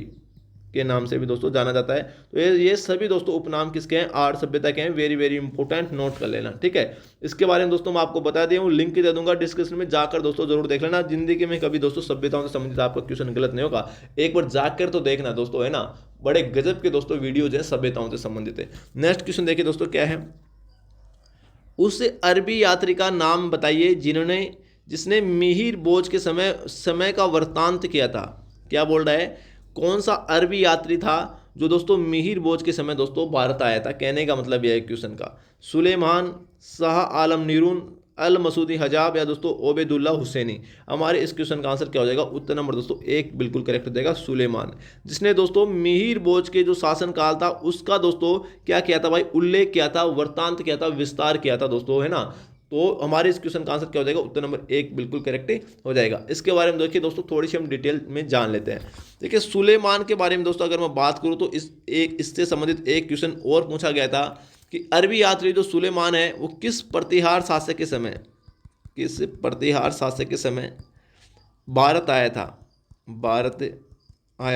Speaker 1: के नाम से भी दोस्तों जाना जाता है। तो ये सभी दोस्तों उपनाम किसके हैं? आहड़ सभ्यता के हैं। वेरी वेरी इंपॉर्टेंट, नोट कर लेना, ठीक है। इसके बारे में दोस्तों मैं आपको बता दिया हूँ, लिंक दे दूंगा डिस्क्रिप्शन में, जाकर दोस्तों जरूर देख लेना। जिंदगी में कभी दोस्तों सभ्यताओं से संबंधित आपका क्वेश्चन गलत नहीं होगा, एक बार जाकर तो देखना दोस्तों, है ना। बड़े गजब के दोस्तों वीडियोज हैं सभ्यताओं से संबंधित है। नेक्स्ट क्वेश्चन देखिए दोस्तों क्या है, उस अरबी यात्री का नाम बताइए जिसने मिहिर बोझ के समय का वृत्तांत किया था। क्या बोल रहा है? कौन सा अरबी यात्री था जो दोस्तों मिहिर बोझ के समय दोस्तों भारत आया था? कहने का मतलब यह है क्वेश्चन का, सुलेमान, शाह आलम नीरून, अल मसूदी हजाब, या दोस्तों ओबेदुल्ला हुसैनी। हमारे इस क्वेश्चन का आंसर क्या हो जाएगा? उत्तर नंबर दोस्तों 1 बिल्कुल करेक्ट हो जाएगा, सुलेमान, जिसने दोस्तों मिहिर बोझ के जो शासन काल था उसका दोस्तों क्या किया था भाई? उल्लेख किया था, वृत्तांत किया था, विस्तार किया था दोस्तों, है ना। तो हमारे इस क्वेश्चन का आंसर क्या हो जाएगा? उत्तर नंबर 1 बिल्कुल करेक्ट हो जाएगा। इसके बारे में देखिए दोस्तों थोड़ी सी हम डिटेल में जान लेते हैं। देखिए सुलेमान के बारे में दोस्तों अगर मैं बात करूं तो इससे संबंधित एक क्वेश्चन और पूछा गया था कि अरबी यात्री जो सुलेमान है वो किस प्रतिहार शासक के समय भारत आया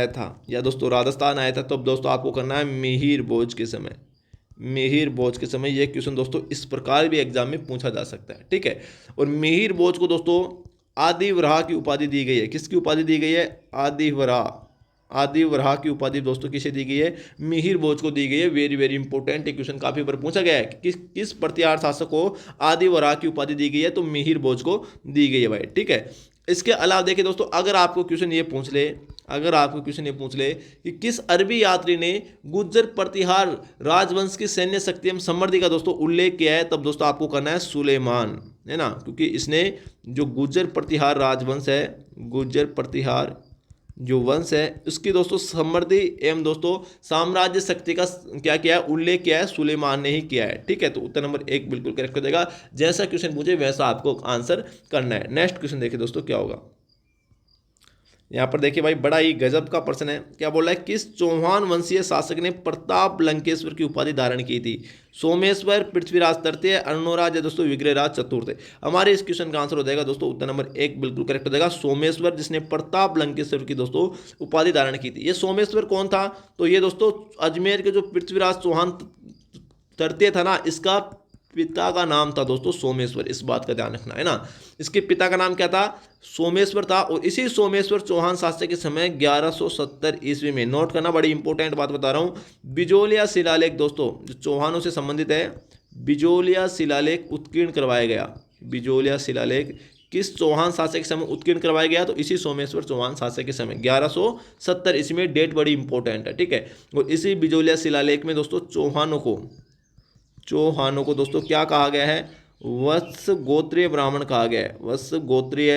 Speaker 1: था, या दोस्तों राजस्थान आया था? तो अब दोस्तों आपको करना है मिहिर बोझ के समय। ये क्वेश्चन दोस्तों इस प्रकार भी एग्जाम में पूछा जा सकता है, ठीक है। और मिहिर बोझ को दोस्तों आदिवराह की उपाधि दी गई है। किसकी उपाधि दी गई है? आदिवराह की उपाधि दोस्तों किसे दी गई है? मिहिर बोझ को दी गई है। वेरी वेरी इंपॉर्टेंट क्वेश्चन काफी बार पूछा गया है कि किस प्रतिहार शासक को आदिवराह की उपाधि दी गई है? तो मिहिर बोझ को दी गई है भाई, ठीक है। इसके अलावा देखिए दोस्तों अगर आपको क्वेश्चन ये पूछ ले कि किस अरबी यात्री ने गुज्जर प्रतिहार राजवंश की सैन्य शक्ति एवं समृद्धि का दोस्तों उल्लेख किया है? तब दोस्तों आपको करना है सुलेमान, है ना, क्योंकि इसने जो गुज्जर प्रतिहार राजवंश है, गुज्जर प्रतिहार जो वंश है उसकी दोस्तों समृद्धि एवं दोस्तों साम्राज्य शक्ति का क्या किया है? उल्लेख किया है, सुलेमान ने ही किया है, ठीक है। तो उत्तर नंबर 1 बिल्कुल करेक्ट हो जाएगा। जैसा क्वेश्चन पूछे वैसा आपको आंसर करना है। नेक्स्ट क्वेश्चन देखिए दोस्तों क्या होगा। यहाँ पर देखिए भाई, बड़ा ही गजब का प्रश्न है। क्या बोल रहा है, किस चौहान वंशीय शासक ने प्रताप लंकेश्वर की उपाधि धारण की थी? सोमेश्वर, पृथ्वीराज तृतीय, अर्णोराज या दोस्तों विग्रहराज चतुर्थ। हमारे इस क्वेश्चन का आंसर हो जाएगा दोस्तों उत्तर नंबर 1 बिल्कुल करेक्ट हो जाएगा, सोमेश्वर, जिसने प्रताप लंकेश्वर की दोस्तों उपाधि धारण की थी। ये सोमेश्वर कौन था? तो ये दोस्तों अजमेर के जो पृथ्वीराज चौहान तृतीय था ना, इसका पिता का नाम था दोस्तों सोमेश्वर। इस बात का ध्यान रखना है ना, इसके पिता का नाम क्या था? सोमेश्वर था। और इसी सोमेश्वर चौहान शासक के समय 1170 ईस्वी में, नोट करना, बड़ी इंपॉर्टेंट बात बता रहा हूँ, बिजोलिया शिलालेख दोस्तों जो चौहानों से संबंधित है, बिजोलिया शिलालेख उत्कीर्ण करवाया गया। बिजोलिया शिलालेख किस चौहान शासक के समय उत्कीर्ण करवाया गया? तो इसी सोमेश्वर चौहान शासक के समय 1170 इसमें डेट बड़ी इंपॉर्टेंट है, ठीक है। और इसी बिजोलिया शिलालेख में दोस्तों चौहानों को दोस्तों क्या कहा गया है? वत्स गोत्रीय ब्राह्मण कहा गया है। वत्स गोत्रीय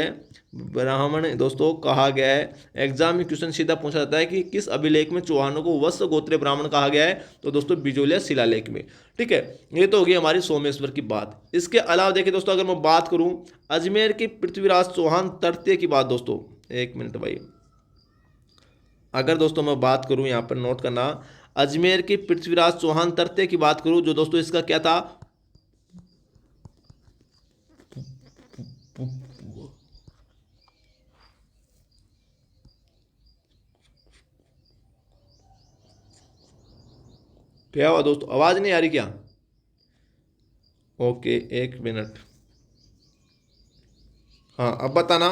Speaker 1: ब्राह्मण दोस्तों कहा गया है। एग्जाम में क्वेश्चन सीधा पूछा जाता है कि किस अभिलेख में चौहानों को वत्स गोत्रीय ब्राह्मण कहा गया है? तो दोस्तों बिजोलिया शिलालेख में, ठीक है। ये तो होगी हमारी सोमेश्वर की बात। इसके अलावा देखिए दोस्तों, अगर मैं बात करूं अजमेर के पृथ्वीराज चौहान तृतीय की बात दोस्तों, एक मिनट भाई, अगर दोस्तों मैं बात करूं, यहाँ पर नोट करना, अजमेर के पृथ्वीराज चौहान तृतीय की बात करूं, जो दोस्तों इसका क्या था? क्या हुआ दोस्तों, आवाज नहीं आ रही क्या? ओके, एक मिनट। हाँ अब बताना,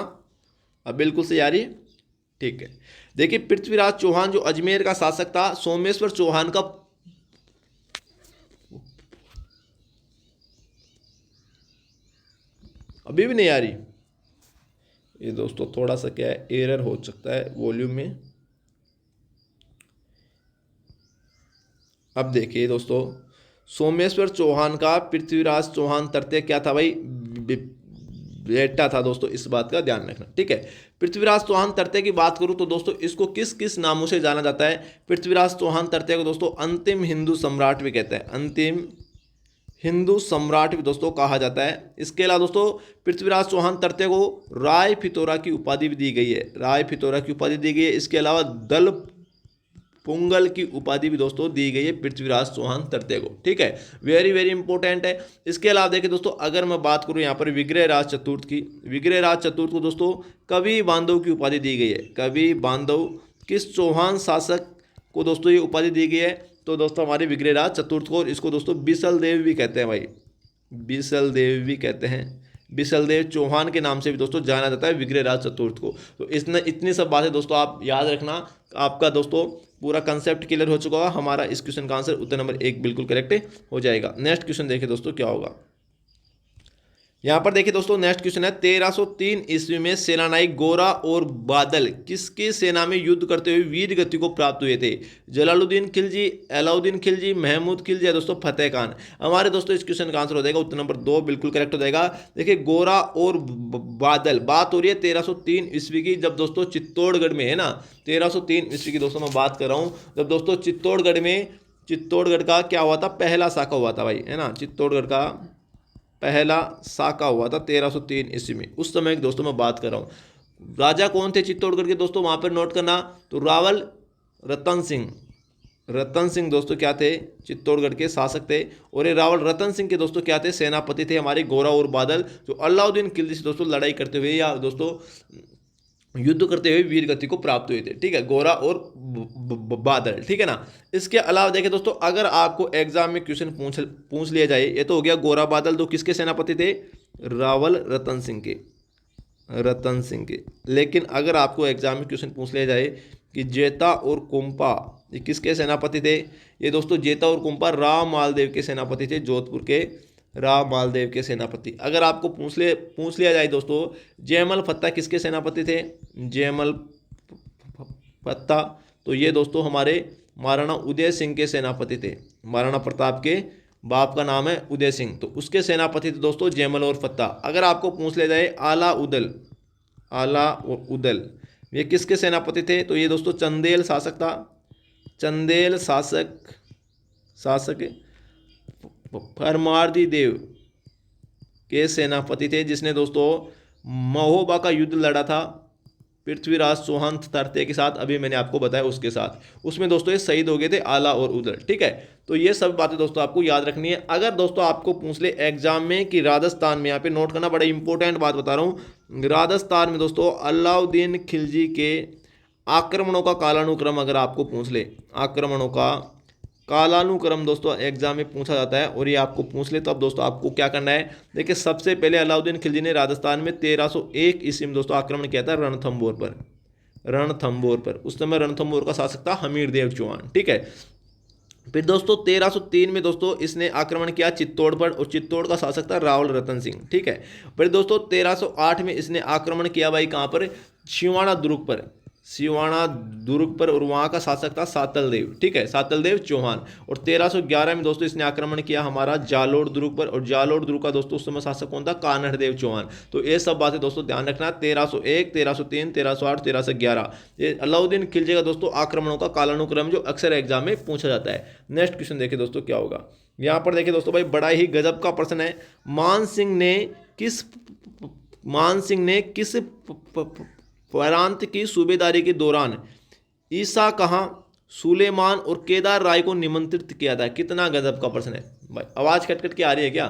Speaker 1: अब बिल्कुल सही आ रही है, ठीक है। देखिए पृथ्वीराज चौहान जो अजमेर का शासक था, सोमेश्वर चौहान का, अभी भी नहीं आ रही ये दोस्तों, थोड़ा सा क्या है, एरर हो सकता है वॉल्यूम में। अब देखिए दोस्तों, सोमेश्वर चौहान का पृथ्वीराज चौहान तृतीय क्या था भाई? बेटा था दोस्तों, इस बात का ध्यान रखना, ठीक है। पृथ्वीराज चौहान तृतीय की बात करूं तो दोस्तों इसको किस किस नामों से जाना जाता है? पृथ्वीराज चौहान तृतीय को दोस्तों अंतिम हिंदू सम्राट भी कहते हैं, अंतिम हिंदू सम्राट भी दोस्तों कहा जाता है। इसके अलावा दोस्तों पृथ्वीराज चौहान तृतीय को राय फितौरा की उपाधि भी दी गई है, राय फितौरा की उपाधि दी गई है। इसके अलावा दल पुंगल की उपाधि भी दोस्तों दी गई है पृथ्वीराज चौहान तृतीय को, ठीक है। वेरी वेरी इंपॉर्टेंट है। इसके अलावा देखिए दोस्तों, अगर मैं बात करूं यहाँ पर विग्रहराज चतुर्थ की, विग्रहराज चतुर्थ को दोस्तों कवि बांधव की उपाधि दी गई है। कवि बांधव किस चौहान शासक को दोस्तों ये उपाधि दी गई है? तो दोस्तों हमारे विग्रहराज चतुर्थ को, इसको दोस्तों बिसल देव भी कहते हैं भाई, बिसल देव भी कहते हैं। बिसल देव चौहान के नाम से भी दोस्तों जाना जाता है विग्रहराज चतुर्थ को। तो इतनी सब बातें दोस्तों आप याद रखना, आपका दोस्तों पूरा कंसेप्ट क्लियर हो चुका होगा। हमारा इस क्वेश्चन का आंसर उत्तर नंबर 1 बिल्कुल करेक्ट हो जाएगा। नेक्स्ट क्वेश्चन देखिए दोस्तों क्या होगा। यहाँ पर देखिए दोस्तों नेक्स्ट क्वेश्चन है, 1303 ईस्वी में सेनानायक गोरा और बादल किसकी सेना में युद्ध करते हुए वीर गति को प्राप्त हुए थे? जलालुद्दीन खिलजी, अलाउद्दीन खिलजी, महमूद खिलजी या दोस्तों फतेह खान। हमारे दोस्तों इस क्वेश्चन का आंसर हो जाएगा उत्तर नंबर 2 बिल्कुल करेक्ट हो जाएगा। देखिए गोरा और बादल, बात हो रही है 1303 ईस्वी की, जब दोस्तों चित्तौड़गढ़ में है ना, 1303 ईस्वी की दोस्तों मैं बात कर रहा हूँ, जब दोस्तों चित्तौड़गढ़ का क्या हुआ था? पहला साका हुआ था भाई, है ना, चित्तौड़गढ़ का पहला साका हुआ था 1303 ईस्वी में। उस समय की दोस्तों मैं बात कर रहा हूँ। राजा कौन थे चित्तौड़गढ़ के दोस्तों, वहाँ पर नोट करना, तो रावल रतन सिंह। रतन सिंह दोस्तों क्या थे? चित्तौड़गढ़ के शासक थे। और ये रावल रतन सिंह के दोस्तों क्या थे? सेनापति थे हमारे गोरा और बादल, जो अलाउद्दीन खिलजी से दोस्तों लड़ाई करते हुए या दोस्तों युद्ध करते हुए वीर गति को प्राप्त हुए थे, ठीक है, गोरा और बादल, ठीक है ना। इसके अलावा देखिए दोस्तों, अगर आपको एग्जाम में क्वेश्चन पूछ लिया जाए, ये तो हो गया गोरा बादल, दो किसके सेनापति थे? रावल रतन सिंह के, रतन सिंह के। लेकिन अगर आपको एग्जाम में क्वेश्चन पूछ लिया जाए कि जेता और कुंपा ये किसके सेनापति थे? ये दोस्तों जेता और कुंपा राम मालदेव के सेनापति थे, जोधपुर के राम मालदेव के सेनापति। अगर आपको पूछ लिया जाए दोस्तों जयमल फत्ता किसके सेनापति थे? जयमल फत्ता, तो ये दोस्तों हमारे महाराणा उदय सिंह के सेनापति थे। महाराणा प्रताप के बाप का नाम है उदय सिंह, तो उसके सेनापति थे दोस्तों जयमल और फत्ता। अगर आपको पूछ लिया जाए आला और उदल ये किसके सेनापति थे? तो ये दोस्तों चंदेल शासक था, चंदेल शासक परमार्दी देव के सेनापति थे, जिसने दोस्तों महोबा का युद्ध लड़ा था पृथ्वीराज चौहान तृतीय के साथ, अभी मैंने आपको बताया उसके साथ, उसमें दोस्तों ये शहीद हो गए थे आला और उदल। ठीक है, तो ये सब बातें दोस्तों आपको याद रखनी है। अगर दोस्तों आपको पूछ ले एग्जाम में कि राजस्थान में, यहाँ पे नोट करना, बड़ा इंपॉर्टेंट बात बता रहा हूँ, राजस्थान में दोस्तों अलाउद्दीन खिलजी के आक्रमणों का कालानुक्रम अगर आपको पूछ ले, आक्रमणों का कालानुक्रम दोस्तों एग्जाम में पूछा जाता है और ये आपको पूछ ले, तो अब दोस्तों आपको क्या करना है, देखिए सबसे पहले अलाउद्दीन खिलजी ने राजस्थान में 1301 ईस्वी में दोस्तों आक्रमण किया था रणथंभौर पर, रणथंभौर पर। उस समय रणथंभौर का शासक था हमीरदेव चौहान। ठीक है, फिर दोस्तों 1303 में दोस्तों इसने आक्रमण किया चित्तौड़ पर और चित्तौड़ का शासक था रावल रतन सिंह। ठीक है, फिर दोस्तों 1308 में इसने आक्रमण किया भाई कहाँ पर, सिवाना दुर्ग पर, सिवाना दुर्ग पर, और वहाँ का शासक था सातल देव। ठीक है, सातल देव चौहान। और 1311 में दोस्तों इसने आक्रमण किया हमारा जालोर दुर्ग पर, और जालोर दुर्ग का दोस्तों उस समय शासक कौन था, कान्हड़ देव चौहान। तो ये सब बातें दोस्तों ध्यान रखना, 1301, 1303, 1308, 1311, ये अलाउद्दीन खिलजी का दोस्तों आक्रमणों का कालानुक्रम जो अक्सर एग्जाम में पूछा जाता है। नेक्स्ट क्वेश्चन देखिए दोस्तों क्या होगा, यहाँ पर देखिए दोस्तों भाई बड़ा ही गजब का प्रश्न है, मान सिंह ने किस प्रांत की सूबेदारी के दौरान ईसा कहाँ, सुलेमान और केदार राय को निमंत्रित किया था। कितना गजब का प्रश्न है भाई, आवाज कट कट के आ रही है क्या,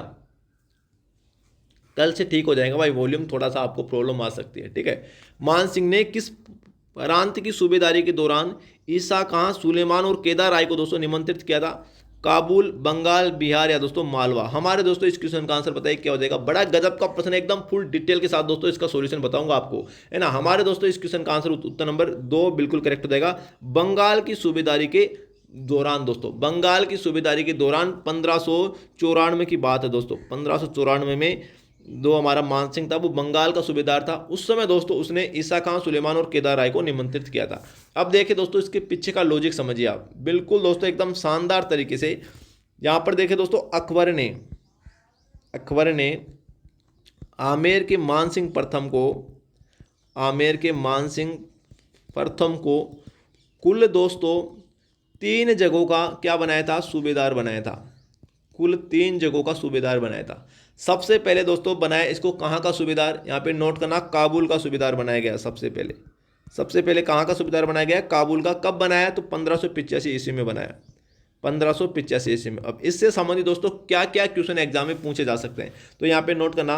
Speaker 1: कल से ठीक हो जाएगा भाई, वॉल्यूम थोड़ा सा आपको प्रॉब्लम आ सकती है। ठीक है, मान सिंह ने किस प्रांत की सूबेदारी के दौरान ईसा कहाँ, सुलेमान और केदार राय को दोस्तों निमंत्रित किया था, काबुल, बंगाल, बिहार या दोस्तों मालवा। हमारे दोस्तों इस क्वेश्चन का आंसर बताइए क्या हो जाएगा, बड़ा गजब का प्रश्न है, एकदम फुल डिटेल के साथ दोस्तों इसका सॉल्यूशन बताऊंगा आपको, है ना। हमारे दोस्तों इस क्वेश्चन का आंसर उत्तर नंबर 2 बिल्कुल करेक्ट हो जाएगा, बंगाल की सूबेदारी के दौरान। दोस्तों बंगाल की सूबेदारी के दौरान 1594 की बात है दोस्तों, 1594 में जो हमारा मान सिंह था वो बंगाल का सूबेदार था, उस समय दोस्तों उसने ईसा खान, सुलेमान और केदार राय को निमंत्रित किया था। अब देखिए दोस्तों इसके पीछे का लॉजिक समझिए आप, बिल्कुल दोस्तों एकदम शानदार तरीके से। यहाँ पर देखिए दोस्तों अकबर ने आमेर के मान सिंह प्रथम को कुल दोस्तों 3 जगहों का क्या बनाया था, सूबेदार बनाया था, कुल 3 जगहों का सूबेदार बनाया था। सबसे पहले दोस्तों बनाया इसको कहाँ का सूबेदार, यहाँ पे नोट करना, काबुल का सूबेदार बनाया गया। सबसे पहले कहाँ का सूबेदार बनाया गया, काबुल का। कब बनाया, तो 1585 ईस्वी में बनाया, 1585 ईस्वी में। अब इससे संबंधित दोस्तों क्या क्या क्वेश्चन एग्जाम में पूछे जा सकते हैं, तो यहाँ पे नोट करना,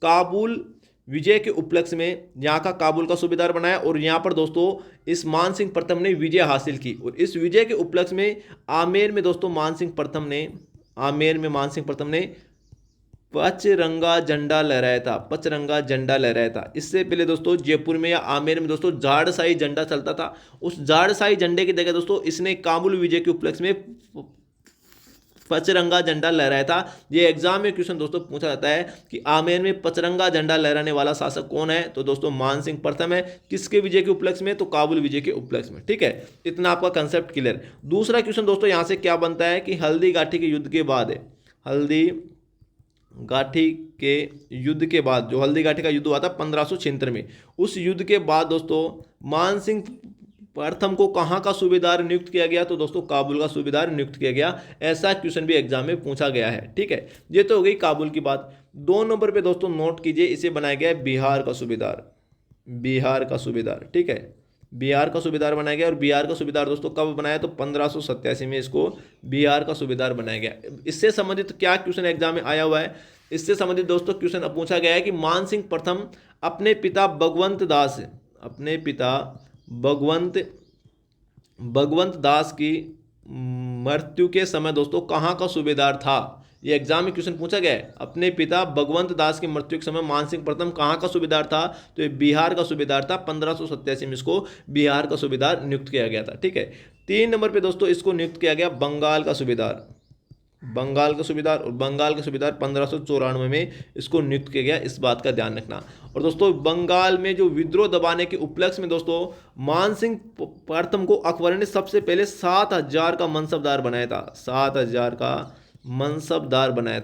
Speaker 1: काबुल विजय के उपलक्ष्य में यहाँ का काबुल का सूबेदार बनाया, और यहाँ पर दोस्तों इस मान सिंह प्रथम ने विजय हासिल की, और इस विजय के उपलक्ष्य में आमेर में मान सिंह प्रथम ने पचरंगा झंडा लहराया था। इससे पहले दोस्तों जयपुर में या आमेर में दोस्तों झाड़साई झंडा चलता था, उस झाड़साई झंडे की जगह दोस्तों इसने काबुल विजय के उपलक्ष्य में पचरंगा झंडा लहराया था। ये एग्जाम में क्वेश्चन दोस्तों पूछा जाता है कि आमेर में पचरंगा झंडा लहराने वाला शासक कौन है, तो दोस्तों मान सिंह प्रथम है। किसके विजय के उपलक्ष्य में, तो काबुल विजय के उपलक्ष्य में। ठीक है, इतना आपका कंसेप्ट क्लियर। दूसरा क्वेश्चन दोस्तों यहाँ से क्या बनता है कि हल्दी घाटी के युद्ध के बाद जो हल्दी घाटी का युद्ध हुआ था 1576 में, उस युद्ध के बाद दोस्तों मान सिंह प्रथम को कहाँ का सूबेदार नियुक्त किया गया, तो दोस्तों काबुल का सूबेदार नियुक्त किया गया। ऐसा क्वेश्चन भी एग्जाम में पूछा गया है। ठीक है, ये तो हो गई काबुल की बात। 2 नंबर पे दोस्तों नोट कीजिए, इसे बनाया गया है बिहार का सूबेदार। ठीक है, बिहार का सूबेदार बनाया गया, और बिहार का सूबेदार दोस्तों कब बनाया, तो 1587 में इसको बिहार का सूबेदार बनाया गया। इससे संबंधित क्या क्वेश्चन एग्जाम में आया हुआ है, इससे संबंधित दोस्तों क्वेश्चन पूछा गया है कि मान सिंह प्रथम अपने पिता भगवंत दास की मृत्यु के समय दोस्तों कहाँ का सूबेदार था। ये एग्जाम में क्वेश्चन पूछा गया है, अपने पिता भगवंत दास की मृत्यु के समय मान सिंह प्रथम कहाँ का सूबेदार था, तो ये बिहार का सूबेदार था। 1587 में इसको बिहार का सूबेदार नियुक्त किया गया था। ठीक है, 3 नंबर पे दोस्तों इसको नियुक्त किया गया बंगाल का सूबेदार, और बंगाल का सूबेदार 1594 में इसको नियुक्त किया गया। इस बात का ध्यान रखना। और दोस्तों बंगाल में जो विद्रोह दबाने के उपलक्ष्य में दोस्तों मान सिंह प्रथम को अकबर ने सबसे पहले 7000 का मनसबदार बनाया था, 7000 का मनसबदार बनाया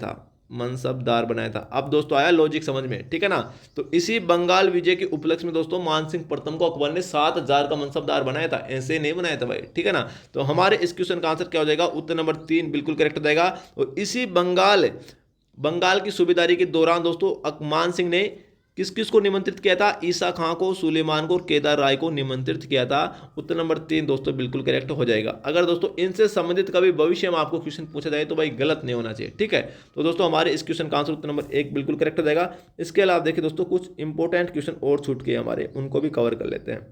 Speaker 1: था। अब दोस्तों आया लॉजिक समझ में, ठीक है ना। तो इसी बंगाल विजय के उपलक्ष्य में दोस्तों मान सिंह प्रथम को अकबर ने 7000 का मनसबदार बनाया था, ऐसे नहीं बनाया था भाई, ठीक है ना। तो हमारे इस क्वेश्चन का आंसर क्या हो जाएगा, उत्तर नंबर 3 बिल्कुल करेक्ट हो जाएगा। और इसी बंगाल की सूबेदारी के दौरान दोस्तों मान सिंह ने किस किस को निमंत्रित किया था? ईसा खां को, सुलेमान को और केदार राय को निमंत्रित किया था। उत्तर नंबर 3 दोस्तों बिल्कुल करेक्ट हो जाएगा। अगर दोस्तों इनसे संबंधित कभी भविष्य में आपको क्वेश्चन पूछा जाए तो भाई गलत नहीं होना चाहिए, ठीक है। तो दोस्तों हमारे इस क्वेश्चन का आंसर उत्तर नंबर 1 बिल्कुल करेक्ट हो जाएगा। इसके अलावा देखिए दोस्तों कुछ इंपॉर्टेंट क्वेश्चन और छूट के हमारे, उनको भी कवर कर लेते हैं।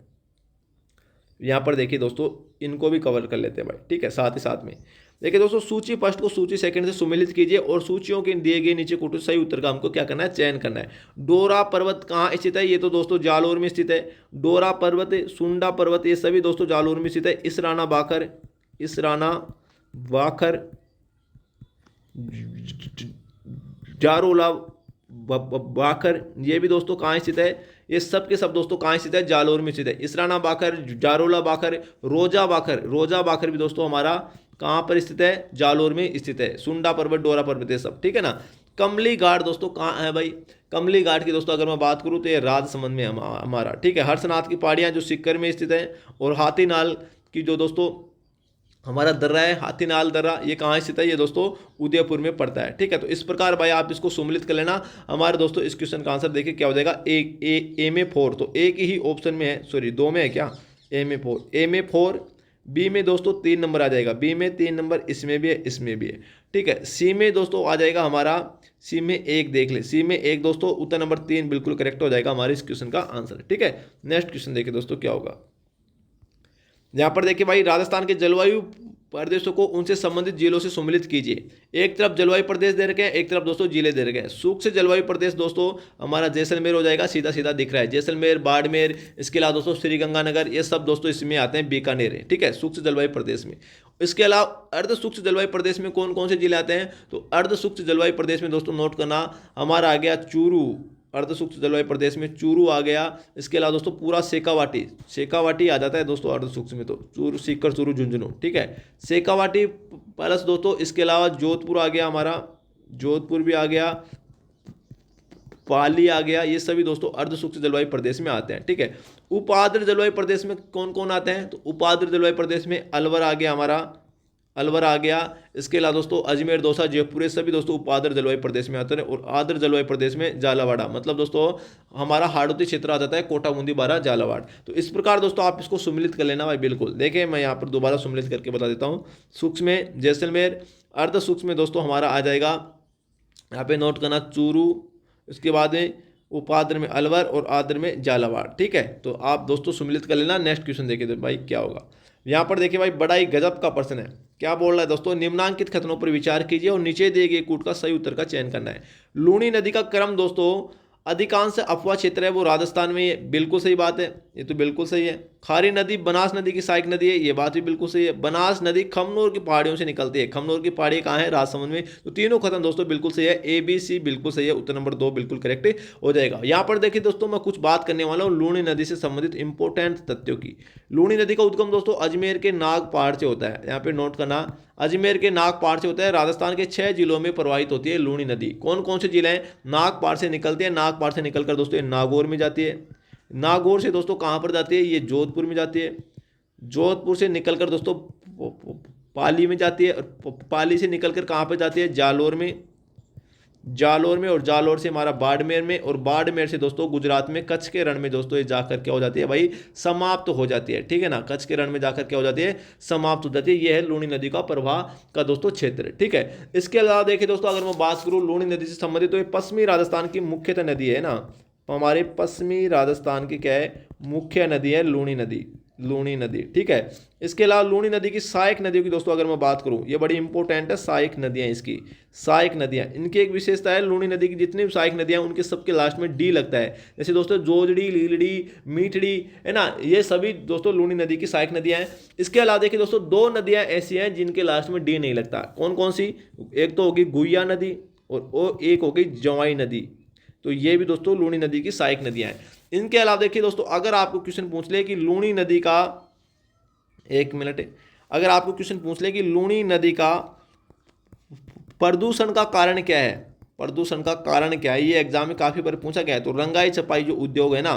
Speaker 1: यहाँ पर देखिए दोस्तों इनको भी कवर कर लेते हैं भाई, ठीक है। साथ ही साथ में देखिए दोस्तों सूची फर्स्ट को सूची सेकंड से सुमेलित कीजिए और सूचियों के दिए गए नीचे कुछ सही उत्तर का हमको क्या करना है? चयन करना है। डोरा पर्वत कहाँ स्थित है? ये तो दोस्तों जालोर में स्थित है। डोरा पर्वत, सुंडा पर्वत, ये सभी दोस्तों जालोर में स्थित है। इसराना बाखर, जारोला बाखर, ये भी दोस्तों कहाँ स्थित है? ये सब के सब दोस्तों कहाँ स्थित है? जालोर में स्थित है। इसराना बाखर, जारोला बाखर, रोजा बाखर भी दोस्तों हमारा कहाँ पर स्थित है? जालोर में स्थित है। सुंडा पर्वत, डोरा पर्वत, ये सब, ठीक है ना। कमली घाट दोस्तों कहाँ है भाई? कमली घाट की दोस्तों अगर मैं बात करूँ तो ये राजसमंद में हमारा, ठीक है। हर्षनाथ की पहाड़ियाँ जो सिक्कर में स्थित है, और हाथीनाल की जो दोस्तों हमारा दर्रा है, हाथीनाल दर्रा, ये कहाँ स्थित है? ये दोस्तों उदयपुर में पड़ता है, ठीक है। तो इस प्रकार भाई आप इसको सम्मिलित कर लेना। हमारे दोस्तों इस क्वेश्चन का आंसर देखिए क्या हो जाएगा? ए में 4, तो एक ही ऑप्शन में है, सॉरी 2 में है क्या? ए में 4, बी में दोस्तों 3 नंबर आ जाएगा, बी में 3 नंबर, इसमें भी है, इसमें भी है, ठीक है। सी में दोस्तों आ जाएगा हमारा, सी में 1 देख ले, सी में 1 दोस्तों, उत्तर नंबर 3 बिल्कुल करेक्ट हो जाएगा हमारे इस क्वेश्चन का आंसर, ठीक है। नेक्स्ट क्वेश्चन देखिए दोस्तों क्या होगा। यहाँ पर देखिए भाई राजस्थान के जलवायु प्रदेशों को उनसे संबंधित जिलों से सम्मिलित कीजिए। एक तरफ जलवायु प्रदेश दे रखे हैं, एक तरफ दोस्तों जिले दे रखे हैं। सूक्ष्म जलवायु प्रदेश दोस्तों हमारा जैसलमेर हो जाएगा, सीधा सीधा दिख रहा है, जैसलमेर, बाड़मेर, इसके अलावा दोस्तों श्रीगंगानगर, ये सब दोस्तों इसमें आते हैं, बीकानेर है, ठीक है, सूक्ष्म जलवायु प्रदेश में। इसके अलावा अर्ध सूक्ष्म जलवायु प्रदेश में कौन कौन से जिले आते हैं? तो अर्ध सूक्ष्म जलवायु प्रदेश में दोस्तों नोट करना, हमारा आ गया चूरू, अर्ध सूक्ष्म जलवायु प्रदेश में चूरू आ गया। इसके अलावा दोस्तों पूरा शेखावाटी आ जाता है दोस्तों अर्ध सूक्ष्म में, तो चूरू, सीकर, चूरू, झुंझुनू, ठीक है, शेखावाटी प्लस दोस्तों इसके अलावा जोधपुर आ गया, हमारा जोधपुर भी आ गया, पाली आ गया, ये सभी दोस्तों अर्ध सूक्ष्म जलवायु प्रदेश में आते हैं, ठीक है। उपाद्र जलवायु प्रदेश में कौन कौन आते हैं? तो उपाद्र जलवायु प्रदेश में अलवर आ गया, हमारा अलवर आ गया। इसके अलावा दोस्तों अजमेर, दौसा, जयपुर, ये सभी दोस्तों उपाद्र जलवायु प्रदेश में आते हैं। और आर्द्र जलवायु प्रदेश में झालावाड़, मतलब दोस्तों हमारा हाड़ौती क्षेत्र आ जाता है, कोटा, बूंदी, बारा, झालावाड़। तो इस प्रकार दोस्तों आप इसको सम्मिलित कर लेना भाई, बिल्कुल। देखिए मैं यहाँ पर दोबारा सम्मिलित करके बता देता हूँ। सूक्ष्म में जैसलमेर, अर्ध सूक्ष्म में दोस्तों हमारा आ जाएगा, यहाँ पे नोट करना, चूरू, इसके बाद में उपाद्र में अलवर और आद्र में झालावाड़, ठीक है। तो आप दोस्तों सम्मिलित कर लेना। नेक्स्ट क्वेश्चन देखिए तो भाई क्या होगा। यहाँ पर देखिए भाई बड़ा ही गजब का प्रश्न है, क्या बोल रहा है दोस्तों? निम्नांकित कथनों पर विचार कीजिए और नीचे दिए गए कूट का सही उत्तर का चयन करना है। लूणी नदी का क्रम दोस्तों अधिकांश अफवाह क्षेत्र है वो राजस्थान में, ये बिल्कुल सही बात है, ये तो बिल्कुल सही है। खारी नदी बनास नदी की सहायक नदी है, ये बात भी बिल्कुल सही है। बनास नदी खमनोर की पहाड़ियों से निकलती है, खमनोर की पहाड़ी कहाँ है? राजसमंद में। तो तीनों कथन दोस्तों बिल्कुल सही है, ए बी सी बिल्कुल सही है, उत्तर नंबर 2 बिल्कुल करेक्ट हो जाएगा। यहाँ पर देखिए दोस्तों मैं कुछ बात करने वाला हूँ लूणी नदी से संबंधित इंपॉर्टेंट तथ्यों की। लूणी नदी का उद्गम दोस्तों अजमेर के नाग पहाड़ से होता है, यहाँ पे नोट करना, अजमेर के नाग पहाड़ से होता है। राजस्थान के 6 जिलों में प्रवाहित होती है लूणी नदी। कौन कौन से जिले हैं? नाग पहाड़ से निकलती है, नाग पहाड़ से निकलकर दोस्तों ये नागौर में जाती है, नागौर से दोस्तों कहाँ पर जाती है? ये जोधपुर में जाती है, जोधपुर से निकलकर दोस्तों पाली में जाती है, और पाली से निकलकर कहाँ पर जाती है? जालोर में, जालोर में, और जालोर से हमारा बाड़मेर में, और बाड़मेर से दोस्तों गुजरात में कच्छ के रण में दोस्तों ये जाकर क्या हो जाती है भाई? समाप्त हो जाती है, ठीक है ना। कच्छ के रण में जाकर क्या हो जाती है? समाप्त हो जाती है। ये है लूणी नदी का प्रवाह का दोस्तों क्षेत्र, ठीक है। इसके अलावा देखिए दोस्तों अगर मैं बात करूँ लूणी नदी से संबंधित, तो ये पश्चिमी राजस्थान की मुख्यतः नदी है ना, तो हमारे पश्चिमी राजस्थान की क्या है? मुख्य नदी है लूणी नदी, लूणी नदी, ठीक है। इसके अलावा लूणी नदी की सहायक नदियों की दोस्तों अगर मैं बात करूं, ये बड़ी इंपॉर्टेंट है, सहायक नदियां, इसकी सहायक नदियां, इनकी एक विशेषता है, लूणी नदी की जितनी भी सहायक नदियां उनके सबके लास्ट में डी लगता है। जैसे दोस्तों जोजड़ी, लीलड़ी, मीठड़ी है ना, ये सभी दोस्तों लूणी नदी की सहायक नदियां हैं। इसके अलावा देखिए दोस्तों 2 नदियां ऐसी हैं जिनके लास्ट में डी नहीं लगता। कौन कौन सी? एक तो होगी गुइया नदी और एक होगी जवाई नदी। तो ये भी दोस्तों लूणी नदी की सहायक नदियां हैं। इनके अलावा देखिए दोस्तों अगर आपको क्वेश्चन पूछ ले कि लूणी नदी का, एक मिनट, अगर आपको क्वेश्चन पूछ ले कि लूणी नदी का प्रदूषण का कारण क्या है, प्रदूषण का कारण क्या है, ये एग्जाम में काफी बार पूछा गया है। तो रंगाई छपाई जो उद्योग है ना,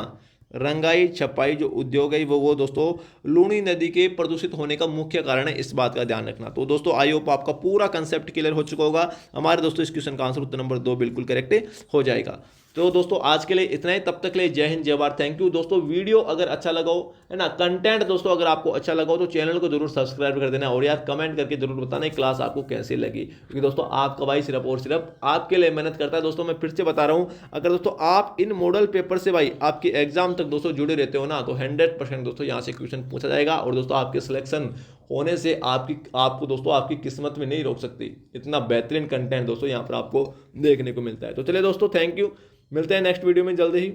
Speaker 1: रंगाई छपाई जो उद्योग है वो दोस्तों लूणी नदी के प्रदूषित होने का मुख्य कारण है, इस बात का ध्यान रखना। तो दोस्तों आई होप आपका पूरा कंसेप्ट क्लियर हो चुका होगा। हमारे दोस्तों इस क्वेश्चन का आंसर उत्तर नंबर 2 बिल्कुल करेक्ट हो जाएगा। तो दोस्तों आज के लिए इतना ही, तब तक के लिए जय हिंद जय भारत, थैंक यू दोस्तों। वीडियो अगर अच्छा लगा हो, है ना, कंटेंट दोस्तों अगर आपको अच्छा लगा हो तो चैनल को जरूर सब्सक्राइब कर देना, और यार कमेंट करके जरूर बताना क्लास आपको कैसी लगी, क्योंकि दोस्तों आपका भाई सिर्फ और सिर्फ आपके लिए मेहनत करता है। दोस्तों मैं फिर से बता रहा हूं, अगर दोस्तों आप इन मॉडल पेपर से भाई आपके एग्जाम तक दोस्तों जुड़े रहते हो ना, तो 100% दोस्तों यहाँ से क्वेश्चन पूछा जाएगा, और दोस्तों आपके सिलेक्शन होने से आपको दोस्तों आपकी किस्मत में नहीं रोक सकती। इतना बेहतरीन कंटेंट दोस्तों यहाँ पर आपको देखने को मिलता है। तो चलिए दोस्तों, थैंक यू, मिलते हैं नेक्स्ट वीडियो में जल्द ही।